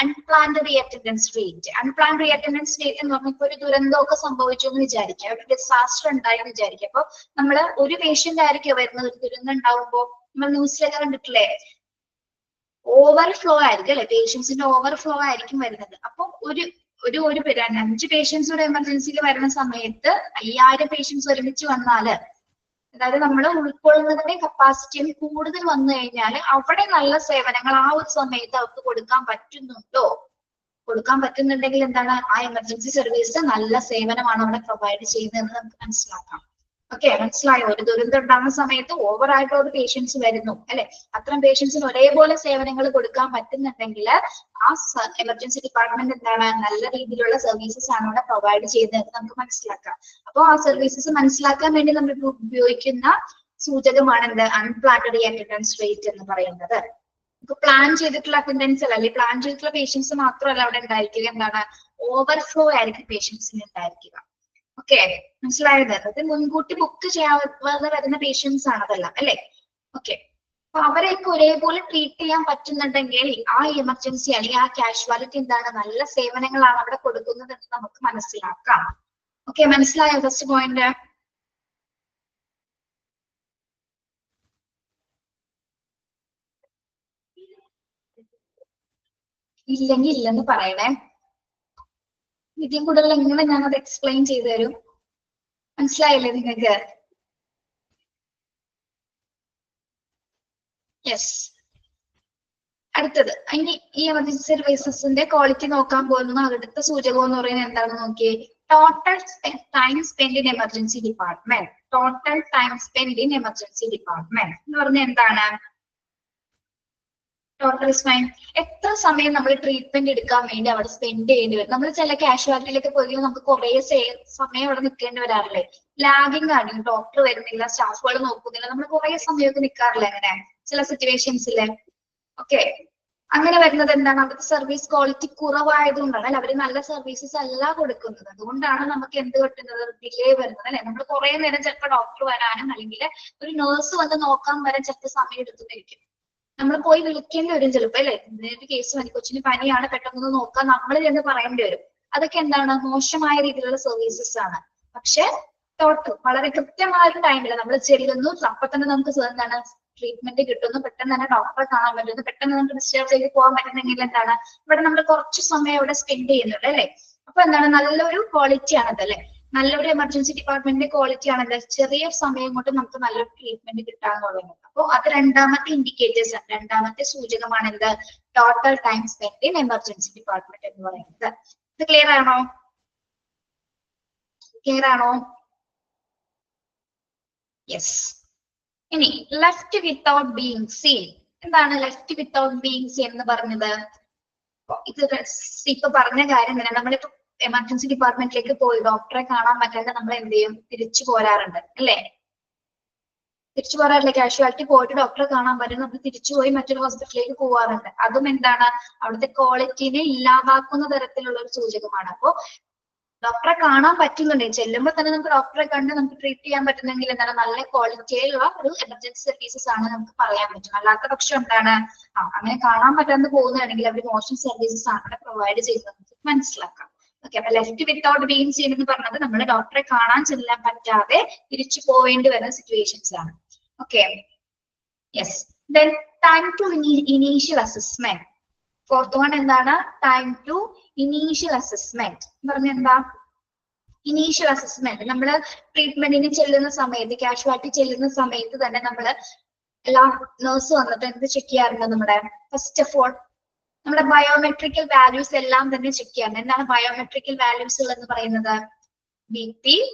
Unplanned reattendance rate. Unplanned reattendance rate എന്ന് പറഞ്ഞാൽ ഇപ്പൊ ഒരു ദുരന്തമൊക്കെ സംഭവിച്ചു എന്ന് വിചാരിക്കുക, ഒരു ഡിസാസ്റ്റർ ഉണ്ടായെന്ന് വിചാരിക്കുക. അപ്പൊ നമ്മള് ഒരു പേഷ്യന്റ് ആയിരിക്കും വരുന്നത്. ഒരു ദുരന്തം ഉണ്ടാവുമ്പോൾ നമ്മൾ ന്യൂസിലൊക്കെ കണ്ടിട്ടില്ലേ, ഓവർഫ്ലോ ആയിരിക്കും അല്ലെ, പേഷ്യൻസിന്റെ ഓവർഫ്ലോ ആയിരിക്കും വരുന്നത്. അപ്പൊ ഒരു 5 പേഷ്യൻസ് ഒരു എമർജൻസിയിൽ വരുന്ന സമയത്ത് 5000 പേഷ്യൻസ് ഒരുമിച്ച് വന്നാല്, അതായത് നമ്മൾ ഉൾക്കൊള്ളുന്നതിന്റെ കപ്പാസിറ്റിയും കൂടുതൽ വന്നു കഴിഞ്ഞാൽ അവിടെ നല്ല സേവനങ്ങൾ ആ ഒരു സമയത്ത് അവർക്ക് കൊടുക്കാൻ പറ്റുന്നുണ്ടോ? കൊടുക്കാൻ പറ്റുന്നുണ്ടെങ്കിൽ എന്താണ്? ആ എമർജൻസി സർവീസ് നല്ല സേവനമാണ് അവിടെ പ്രൊവൈഡ് ചെയ്യുന്നതെന്ന് നമുക്ക് മനസ്സിലാക്കാം. ഓക്കെ, മനസ്സിലായോ? ഒരു ദുരന്തം ഉണ്ടാകുന്ന സമയത്ത് ഓവറായിട്ട് ഒരു പേഷ്യൻസ് വരുന്നു അല്ലെ, അത്തരം പേഷ്യൻസിന് ഒരേപോലെ സേവനങ്ങൾ കൊടുക്കാൻ പറ്റുന്നുണ്ടെങ്കിൽ ആ എമർജൻസി ഡിപ്പാർട്ട്മെന്റ് എന്താണ്? നല്ല രീതിയിലുള്ള സർവീസസ് ആണ് അവിടെ പ്രൊവൈഡ് ചെയ്യുന്നത് നമുക്ക് മനസ്സിലാക്കാം. അപ്പോൾ ആ സർവീസസ് മനസ്സിലാക്കാൻ വേണ്ടി നമ്മൾ ഉപയോഗിക്കുന്ന സൂചകമാണ് എന്ത്? അൺപ്ലാൻഡ് റീഅറ്റൻഡൻസ് റേറ്റ് എന്ന് പറയുന്നത്. പ്ലാൻ ചെയ്തിട്ടുള്ള അറ്റൻഡൻസ് അല്ല, അല്ലെങ്കിൽ പ്ലാൻ ചെയ്തിട്ടുള്ള പേഷ്യൻസ് മാത്രമല്ല അവിടെ ഉണ്ടായിരിക്കുക, എന്താണ്? ഓവർഫ്ലോ ആയിരിക്കും പേഷ്യൻസിന് ഉണ്ടായിരിക്കുക. ഓക്കെ, മനസ്സിലായത്? അത് മുൻകൂട്ടി ബുക്ക് ചെയ്യാതെ വരുന്ന പേഷ്യൻസ് ആണ് അതെല്ലാം അല്ലെ. ഓക്കെ, അപ്പൊ അവരെയൊക്കെ ഒരേപോലെ ട്രീറ്റ് ചെയ്യാൻ പറ്റുന്നുണ്ടെങ്കിൽ ആ എമർജൻസി അല്ലെങ്കിൽ ആ കാഷ്വാലിറ്റി എന്താണ്? നല്ല സേവനങ്ങളാണ് അവിടെ കൊടുക്കുന്നത് എന്ന് നമുക്ക് മനസ്സിലാക്കാം. ഓക്കെ, മനസ്സിലായോ ഫസ്റ്റ് പോയിന്റ്? ഇല്ലെങ്കിൽ ഇല്ലെന്ന് പറയണേ. ഇതിൽ കൂടുതൽ എങ്ങനെ ഞാനത് എക്സ്പ്ലെയിൻ ചെയ്തു തരും? മനസ്സിലായില്ലേ നിങ്ങൾക്ക്? യെസ്, അടുത്തത് ഇനി ഈ എമർജൻസി സർവീസസിന്റെ ക്വാളിറ്റി നോക്കാൻ പോകുന്ന അടുത്ത സൂചകം എന്ന് പറയുന്നത് എന്താണെന്ന് നോക്കിയേ. Total time spend in emergency department. Total time spend in emergency department എന്ന് പറഞ്ഞാൽ എന്താണ്? ടോട്ടൽ ടൈം, എത്ര സമയം നമ്മൾ ട്രീറ്റ്മെന്റ് എടുക്കാൻ വേണ്ടി അവിടെ സ്പെൻഡ് ചെയ്യേണ്ടി വരും. നമ്മൾ ചില കാഷ്വാലിറ്റിയിലൊക്കെ പോയി നമുക്ക് കുറെ സമയം അവിടെ നിൽക്കേണ്ടി വരാറില്ലേ? ലാഗിങ് ആണ്, ഡോക്ടർ വരുന്നില്ല, സ്റ്റാഫുകൾ നോക്കുന്നില്ല, നമ്മൾ കുറെ സമയമൊക്കെ നിൽക്കാറില്ല അങ്ങനെ ചില സിറ്റുവേഷൻസിലെ. ഓക്കെ, അങ്ങനെ വരുന്നത് എന്താണ്? അവിടുത്തെ സർവീസ് ക്വാളിറ്റി കുറവായതുകൊണ്ടാണ് അല്ലെ? അവര് നല്ല സർവീസസ് അല്ല കൊടുക്കുന്നത്. അതുകൊണ്ടാണ് നമുക്ക് എന്ത് കിട്ടുന്നത്? ഡിലേ വരുന്നത് അല്ലെ? നമ്മൾ കുറെ നേരം ചിലപ്പോൾ ഡോക്ടർ വരാനും അല്ലെങ്കിൽ ഒരു നേഴ്സ് വന്ന് നോക്കാൻ വരാൻ ചിലപ്പോൾ സമയം എടുത്തുന്നിരിക്കും. നമ്മൾ പോയി വിളിക്കേണ്ടി വരും ചിലപ്പോ അല്ലെ? ഒരു കേസ് മതി, കൊച്ചിന് പനിയാണ്, പെട്ടെന്ന് നോക്കാൻ നമ്മൾ എന്ന് പറയേണ്ടി വരും. അതൊക്കെ എന്താണ്? മോശമായ രീതിയിലുള്ള സർവീസസ് ആണ്. പക്ഷെ ടോട്ടൽ വളരെ കൃത്യമായ ഒരു ടൈമില്ല നമ്മൾ ചെല്ലുന്നു, അപ്പൊ തന്നെ നമുക്ക് എന്താണ് ട്രീറ്റ്മെന്റ് കിട്ടുന്നു, പെട്ടെന്ന് തന്നെ ഡോക്ടറെ കാണാൻ പറ്റുന്നു, പെട്ടെന്ന് നമുക്ക് ഡിസ്ചാർജ് ചെയ്ത് പോകാൻ പറ്റുന്നെങ്കിൽ എന്താണ് ഇവിടെ നമ്മൾ കുറച്ച് സമയം ഇവിടെ സ്പെൻഡ് ചെയ്യുന്നുണ്ട് അല്ലെ? അപ്പൊ എന്താണ്? നല്ലൊരു ക്വാളിറ്റി ആണത് അല്ലെ? നല്ലൊരു എമർജൻസി ഡിപ്പാർട്ട്മെന്റിന്റെ ക്വാളിറ്റി ആണത്. ചെറിയ സമയം കൊണ്ട് നമുക്ക് നല്ലൊരു ട്രീറ്റ്മെന്റ് കിട്ടാന്നുള്ളത്. അപ്പൊ അത് രണ്ടാമത്തെ ഇൻഡിക്കേറ്റേഴ്സ് ആണ്, രണ്ടാമത്തെ സൂചകമാണ് എന്ത്? Total time spend in emergency department എന്ന് പറയുന്നത്. ഇത് ക്ലിയർ ആണോ? ക്ലിയർ ആണോ? യെസ്. ഇനി ലെഫ്റ്റ് വിത്തൗട്ട് ബീയിങ് സീൻ. എന്താണ് ലെഫ്റ്റ് വിത്തൗട്ട് ബീയിങ് സീൻ എന്ന് പറഞ്ഞത്? ഇത് ഇപ്പൊ പറഞ്ഞ കാര്യം തന്നെ. നമ്മളിപ്പോ എമർജൻസി ഡിപ്പാർട്ട്മെന്റിലേക്ക് പോയി ഡോക്ടറെ കാണാൻ പറ്റാതെ നമ്മൾ എന്ത് ചെയ്യും? തിരിച്ചു പോരാറുണ്ട് അല്ലേ? തിരിച്ചു പോരാറില്ല. കാഷ്വാലിറ്റി പോയിട്ട് ഡോക്ടറെ കാണാൻ പറ്റും, നമ്മൾ തിരിച്ചുപോയി മറ്റൊരു ഹോസ്പിറ്റലിലേക്ക് പോവാറുണ്ട്. അതും എന്താണ്? അവിടുത്തെ ക്വാളിറ്റിനെ ഇല്ലാതാക്കുന്ന തരത്തിലുള്ള ഒരു സൂചകമാണ്. അപ്പോ ഡോക്ടറെ കാണാൻ പറ്റുന്നുണ്ടെങ്കിൽ, ചെല്ലുമ്പോൾ തന്നെ നമുക്ക് ഡോക്ടറെ കണ്ട് നമുക്ക് ട്രീറ്റ് ചെയ്യാൻ പറ്റുന്നെങ്കിൽ എന്താണ്? നല്ല ക്വാളിറ്റിയിലുള്ള ഒരു എമർജൻസി സർവീസസ് ആണ് നമുക്ക് പറയാൻ പറ്റും. അല്ലാത്ത പക്ഷം എന്താണ്? അങ്ങനെ കാണാൻ പറ്റാതെ പോകുന്നതാണെങ്കിൽ അവർ മോശം സർവീസസ് ആണ് പ്രൊവൈഡ് ചെയ്യുന്നത് മനസ്സിലാക്കാം. ഓക്കെ, അപ്പൊ ലെഫ്റ്റ് വിത്തൗട്ട് ബീയിങ് സീൻ എന്ന് പറഞ്ഞത് നമ്മൾ ഡോക്ടറെ കാണാൻ ചെല്ലാൻ പറ്റാതെ തിരിച്ചു പോവേണ്ടി വരുന്ന സിറ്റുവേഷൻസ് ആണ്. Okay, yes. Then time to initial assessment. Fourth one എന്താണ്? ടൈം ടു ഇനീഷ്യൽ അസസ്മെന്റ് പറഞ്ഞ എന്താ? ഇനീഷ്യൽ അസസ്മെന്റ് നമ്മൾ ട്രീറ്റ്മെന്റിന് ചെല്ലുന്ന സമയത്ത്, കാഷ്വാലിറ്റി ചെല്ലുന്ന സമയത്ത് തന്നെ നമ്മൾ എല്ലാ നേഴ്സ് വന്നിട്ട് എന്ത് ചെക്ക് ചെയ്യാറുണ്ട്? നമ്മുടെ ഫസ്റ്റ് ഓഫ് ഓൾ നമ്മുടെ ബയോമെട്രിക്കൽ വാല്യൂസ് എല്ലാം തന്നെ ചെക്ക് ചെയ്യാറുണ്ട്. എന്താണ് ബയോമെട്രിക്കൽ വാല്യൂസുകൾ എന്ന് പറയുന്നത്? BP,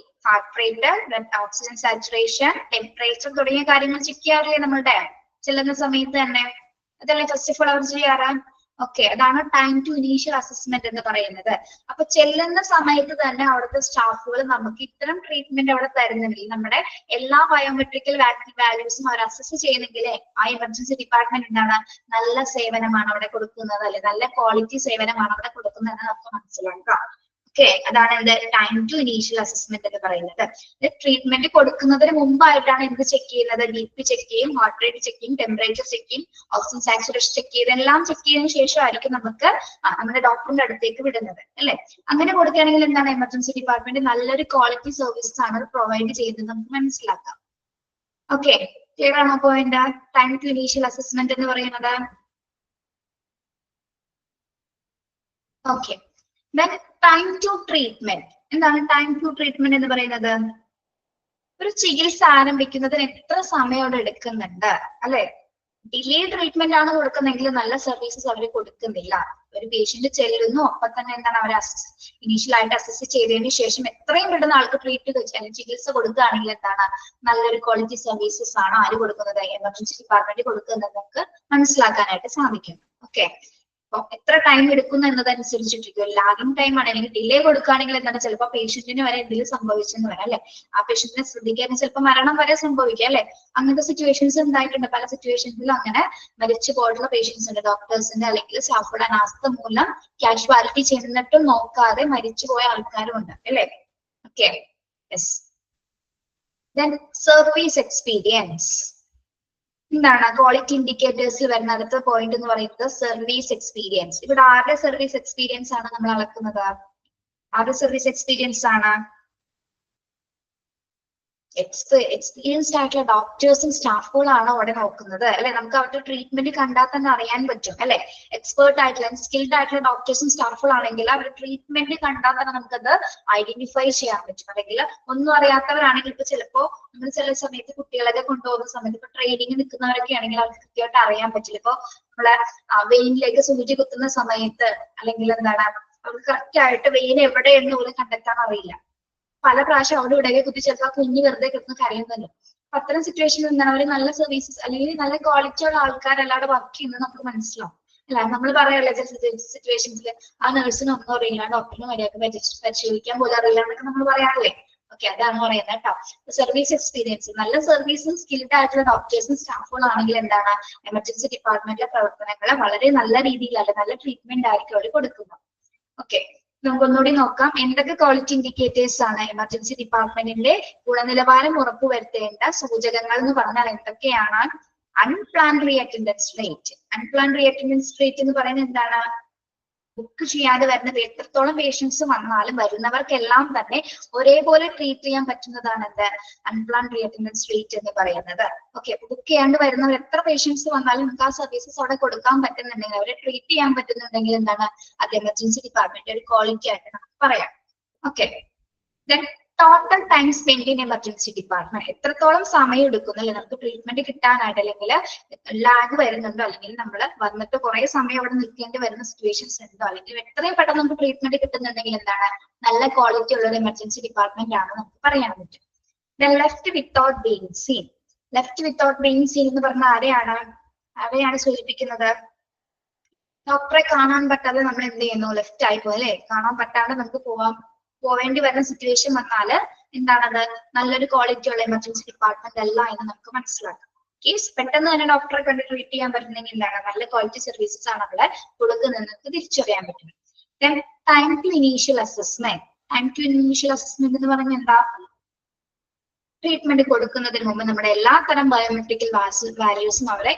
heart rate, oxygen saturation, temperature തുടങ്ങിയ കാര്യങ്ങൾ ചെക്ക് ചെയ്യാറില്ലേ നമ്മളുടെ ചെല്ലുന്ന സമയത്ത് തന്നെ? അതല്ലേ ഫസ്റ്റ് ഓഫ് ഓൾ അവർ ചെയ്യാറ്? ഓക്കെ, അതാണ് ടൈം ടു ഇനീഷ്യൽ അസസ്മെന്റ് എന്ന് പറയുന്നത്. അപ്പൊ ചെല്ലുന്ന സമയത്ത് തന്നെ അവിടുത്തെ സ്റ്റാഫുകൾ നമുക്ക് ഇത്തരം ട്രീറ്റ്മെന്റ് അവിടെ തരുന്നെങ്കിൽ, നമ്മുടെ എല്ലാ ബയോമെട്രിക്കൽ വാല്യൂസും അവർ അസസ് ചെയ്യുന്നെങ്കിൽ ആ എമർജൻസി ഡിപ്പാർട്ട്മെന്റ് എന്താണ്? നല്ല സേവനമാണ് അവിടെ കൊടുക്കുന്നത് അല്ലെ? നല്ല ക്വാളിറ്റി സേവനമാണ് അവിടെ കൊടുക്കുന്നത് നമുക്ക് മനസ്സിലാക്കാം. ഓക്കെ, അതാണ് എന്ത്? ടൈം ടു ഇനീഷ്യൽ അസസ്മെന്റ് എന്ന് പറയുന്നത്. ട്രീറ്റ്മെന്റ് കൊടുക്കുന്നതിന് മുമ്പായിട്ടാണ് എന്ത് ചെക്ക് ചെയ്യുന്നത്? BP ചെക്ക് ചെയ്യും, ഹാർട്ട് റേറ്റ് ചെക്ക് ചെയ്യും, ടെമ്പറേച്ചർ ചെക്ക് ചെയ്യും, ഓക്സിജൻ സാച്ചുറേഷൻ ചെക്ക് ചെയ്ത് എല്ലാം ചെക്ക് ചെയ്തതിനു ശേഷമായിരിക്കും നമുക്ക് നമ്മുടെ ഡോക്ടറിന്റെ അടുത്തേക്ക് വിടുന്നത് അല്ലെ? അങ്ങനെ കൊടുക്കുകയാണെങ്കിൽ എന്താണ്? എമർജൻസി ഡിപ്പാർട്ട്മെന്റ് നല്ലൊരു ക്വാളിറ്റി സർവീസസ് ആണ് പ്രൊവൈഡ് ചെയ്യുന്നത് നമുക്ക് മനസ്സിലാക്കാം. ഓക്കെ, ക്ലിയർ ആണോ point? Time to initial assessment എന്ന് പറയുന്നത്. Okay, then time to treatment. എന്താണ് ടൈം ടു ട്രീറ്റ്മെന്റ് എന്ന് പറയുന്നത്? ഒരു ചികിത്സ ആരംഭിക്കുന്നതിന് എത്ര സമയം അവിടെ എടുക്കുന്നുണ്ട് അല്ലെ? ഡിലേ ട്രീറ്റ്മെന്റ് ആണ് കൊടുക്കുന്നെങ്കിൽ നല്ല സർവീസസ് അവർ കൊടുക്കുന്നില്ല. ഒരു പേഷ്യന്റ് ചെല്ലുന്നു, അപ്പൊ തന്നെ എന്താണ് അവർ ഇനീഷ്യൽ ആയിട്ട് അസസ് ചെയ്തതിന് ശേഷം എത്രയും പെട്ടെന്ന് ആൾക്ക് ചികിത്സ കൊടുക്കുകയാണെങ്കിൽ എന്താണ്? നല്ലൊരു ക്വാളിറ്റി സർവീസസ് ആണ് ആര് കൊടുക്കുന്നത്? എമർജൻസി ഡിപ്പാർട്ട്മെന്റ് കൊടുക്കുന്നത് നമുക്ക് മനസ്സിലാക്കാനായിട്ട് സാധിക്കും. ഓക്കെ, അപ്പൊ എത്ര ടൈം എടുക്കുന്നു എന്നതനുസരിച്ചിട്ടിരിക്കും. ലാഗിങ് ടൈം ആണ്, അല്ലെങ്കിൽ ഡിലേ കൊടുക്കുകയാണെങ്കിൽ എന്താണ്? ചിലപ്പോൾ പേഷ്യന്റിന് വരെ എന്തെങ്കിലും സംഭവിച്ചെന്ന് വരാം അല്ലെ? ആ പേഷ്യന്റിനെ ശ്രദ്ധിക്കാൻ ചിലപ്പോൾ മരണം വരെ സംഭവിക്കാം അല്ലെ? അങ്ങനത്തെ സിറ്റുവേഷൻസ് ഉണ്ടായിട്ടുണ്ട്. പല സിറ്റുവേഷൻസിലും അങ്ങനെ മരിച്ചു പോയിട്ടുള്ള പേഷ്യൻസ് ഉണ്ട്. ഡോക്ടേഴ്സിന്റെ അല്ലെങ്കിൽ സ്റ്റാഫുകളുടെ അനാസ്ഥ മൂലം കാഷ്വാലിറ്റി ചെന്നിട്ടും നോക്കാതെ മരിച്ചുപോയ ആൾക്കാരും ഉണ്ട് അല്ലെ? Okay, yes. Then service experience. എന്താണ് ക്വാളിറ്റി ഇൻഡിക്കേറ്റേഴ്സിൽ വരുന്ന അടുത്ത പോയിന്റ് എന്ന് പറയുന്നത് സർവീസ് എക്സ്പീരിയൻസ്. ഇവിടെ ആരുടെ സർവീസ് എക്സ്പീരിയൻസ് ആണ് നമ്മൾ അളക്കുന്നത്? ആരുടെ സർവീസ് എക്സ്പീരിയൻസ് ആണ്? എക്സ്പീരിയൻസ്ഡ് ആയിട്ടുള്ള ഡോക്ടേഴ്സും സ്റ്റാഫുകളാണ് അവിടെ നോക്കുന്നത് അല്ലെ? നമുക്ക് അവരുടെ ട്രീറ്റ്മെന്റ് കണ്ടാൽ തന്നെ അറിയാൻ പറ്റും അല്ലെ? എക്സ്പേർട്ട് ആയിട്ടുള്ള സ്കിൽഡ് ആയിട്ടുള്ള ഡോക്ടേഴ്സും സ്റ്റാഫുകളാണെങ്കിൽ അവരുടെ ട്രീറ്റ്മെന്റ് കണ്ടാൽ തന്നെ നമുക്കത് ഐഡന്റിഫൈ ചെയ്യാൻ പറ്റും. അല്ലെങ്കിൽ ഒന്നും അറിയാത്തവരാണെങ്കിൽ ഇപ്പൊ ചിലപ്പോ നമ്മൾ ചില സമയത്ത് കുട്ടികളൊക്കെ കൊണ്ടുപോകുന്ന സമയത്ത് ഇപ്പൊ ട്രെയിനിങ് നിൽക്കുന്നവരൊക്കെ ആണെങ്കിൽ അവർക്ക് കൃത്യമായിട്ട് അറിയാൻ പറ്റില്ല. ഇപ്പൊ നമ്മളെ വെയിനിലേക്ക് സൂചി കുത്തുന്ന സമയത്ത് അല്ലെങ്കിൽ എന്താണ് അവർക്ക് കറക്റ്റ് ആയിട്ട് വെയിൽ എവിടെയെന്ന് പോലും കണ്ടെത്താൻ അറിയില്ല. പല പ്രാവശ്യം അവിടെ ഇവിടെയൊക്കെ കുത്തിച്ചേർത്ത് ആ കുഞ്ഞ് വെറുതെ കിടന്ന് കരയുന്നല്ലോ. അപ്പൊ അത്തരം സിറ്റുവേഷനിൽ എന്താണ് അവർ നല്ല സർവീസസ് അല്ലെങ്കിൽ നല്ല ക്വാളിറ്റി ഉള്ള ആൾക്കാരല്ലാതെ വർക്ക് ചെയ്യുന്നത് നമുക്ക് മനസ്സിലാവും. അല്ല നമ്മൾ പറയാറില്ല ചില സിറ്റുവേഷൻസിൽ ആ നഴ്സിന് ഒന്നും അറിയില്ല, ഡോക്ടറിന് മര്യാദക്ക് പരിശോധിക്കാൻ പോലും അറിയില്ല എന്നൊക്കെ നമ്മൾ പറയാറില്ലേ. ഓക്കെ, അതാണ് പറയുന്നത് കേട്ടോ. സർവീസ് എക്സ്പീരിയൻസ്, നല്ല സർവീസും സ്കിൽഡ് ആയിട്ടുള്ള ഡോക്ടേഴ്സും സ്റ്റാഫുകളാണെങ്കിൽ എന്താണ് എമർജൻസി ഡിപ്പാർട്ട്മെന്റിലെ പ്രവർത്തനങ്ങളെ വളരെ നല്ല രീതിയിൽ അല്ലെ നല്ല ട്രീറ്റ്മെന്റ് ആയിരിക്കും അവർ കൊടുക്കുന്നത്. ഓക്കെ, നമുക്കൊന്നുകൂടി നോക്കാം. എന്തൊക്കെ ക്വാളിറ്റി ഇൻഡിക്കേറ്റേഴ്സ് ആണ് എമർജൻസി ഡിപ്പാർട്ട്മെന്റിന്റെ ഗുണനിലവാരം ഉറപ്പുവരുത്തേണ്ട സൂചകങ്ങൾ എന്ന് പറഞ്ഞാൽ എന്തൊക്കെയാണ്? Unplanned reattendance rate. Unplanned reattendance rate എന്ന് പറയുന്നത് എന്താണ്? ബുക്ക് ചെയ്യാതെ വരുന്നത് എത്രത്തോളം പേഷ്യൻസ് വന്നാലും വരുന്നവർക്കെല്ലാം തന്നെ ഒരേപോലെ ട്രീറ്റ് ചെയ്യാൻ പറ്റുന്നതാണ് എന്ത് അൺപ്ലാൻഡ് റീഅറ്റൻഡൻസ് റേറ്റ് എന്ന് പറയുന്നത്. ഓക്കെ, ബുക്ക് ചെയ്യാണ്ട് വരുന്നവർ എത്ര പേഷ്യൻസ് വന്നാലും നമുക്ക് ആ സർവീസസ് അവിടെ കൊടുക്കാൻ പറ്റുന്നുണ്ടെങ്കിൽ, അവരെ ട്രീറ്റ് ചെയ്യാൻ പറ്റുന്നുണ്ടെങ്കിൽ എന്താണ് അത് എമർജൻസി ഡിപ്പാർട്ട്മെന്റ് ഒരു ക്വാളിറ്റി ആയിട്ട് നമുക്ക് പറയാം. Okay, total time spend in emergency department. എത്രത്തോളം സമയം എടുക്കുന്നില്ല നമുക്ക് ട്രീറ്റ്മെന്റ് കിട്ടാനായിട്ട്, അല്ലെങ്കിൽ ലാഗ് വരുന്നുണ്ടോ, അല്ലെങ്കിൽ നമ്മൾ വന്നിട്ട് കുറെ സമയം അവിടെ നിൽക്കേണ്ടി വരുന്ന സിറ്റുവേഷൻസ് ഉണ്ടോ, അല്ലെങ്കിൽ എത്രയും പെട്ടെന്ന് നമുക്ക് ട്രീറ്റ്മെന്റ് കിട്ടുന്നുണ്ടെങ്കിൽ എന്താണ് നല്ല ക്വാളിറ്റി ഉള്ള ഒരു എമർജൻസി ഡിപ്പാർട്ട്മെന്റ് ആണ് നമുക്ക് പറയാൻ പറ്റും. Left without being seen. Left without being seen എന്ന് പറഞ്ഞാൽ ആരെയാണ് സൂചിപ്പിക്കുന്നത്? ഡോക്ടറെ കാണാൻ പറ്റാതെ നമ്മൾ എന്ത് ചെയ്യുന്നു? ലെഫ്റ്റ് ആയിപ്പോ അല്ലെ, കാണാൻ പറ്റാതെ നമുക്ക് പോവേണ്ടി വരുന്ന സിറ്റുവേഷൻ വന്നാല് എന്താണത് നല്ലൊരു ക്വാളിറ്റി ഉള്ള എമർജൻസി ഡിപ്പാർട്ട്മെന്റ് അല്ല എന്ന് നമുക്ക് മനസ്സിലാക്കാം. കേസ് പെട്ടെന്ന് തന്നെ ഡോക്ടറെ കണ്ട് ട്രീറ്റ് ചെയ്യാൻ പറ്റുന്നെങ്കിൽ എന്താണ് നല്ല ക്വാളിറ്റി സർവീസസ് ആണ് അവിടെ കൊടുക്കുന്നത് തിരിച്ചറിയാൻ പറ്റും. Time to initial assessment. Time to initial assessment എന്ന് പറഞ്ഞാൽ എന്താ? ട്രീറ്റ്മെന്റ് കൊടുക്കുന്നതിന് മുമ്പ് നമ്മുടെ എല്ലാ തരം ബയോമെട്രിക്കൽ വാല്യൂസും അവരെ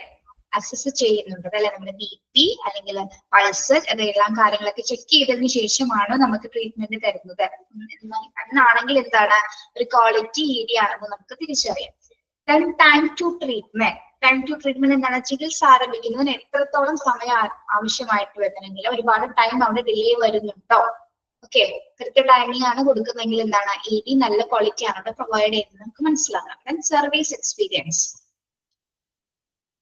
അസസ് ചെയ്യുന്നുണ്ട്. അതല്ല നമ്മുടെ BP അല്ലെങ്കിൽ പൾസ് അതെല്ലാം കാര്യങ്ങളൊക്കെ ചെക്ക് ചെയ്തതിനു ശേഷമാണ് നമുക്ക് ട്രീറ്റ്മെന്റ് തരുന്നത്. എന്നാണെങ്കിൽ എന്താണ് ഒരു ക്വാളിറ്റി ED ആണെന്ന് നമുക്ക് തിരിച്ചറിയാം. Time to treatment. Time to treatment എന്താണ്? ചികിത്സ ആരംഭിക്കുന്നതിന് എത്രത്തോളം സമയം ആവശ്യമായിട്ട് വരുന്നെങ്കിൽ ഒരുപാട് ടൈം അവിടെ ഡിലേ വരുന്നുണ്ടോ? ഓക്കെ, കൃത്യ ടൈമിംഗ് ആണ് കൊടുക്കുന്നതെങ്കിൽ എന്താണ് ED നല്ല ക്വാളിറ്റി ആണ് അവിടെ പ്രൊവൈഡ് ചെയ്യുന്നത് നമുക്ക് മനസ്സിലാക്കാം. Service experience.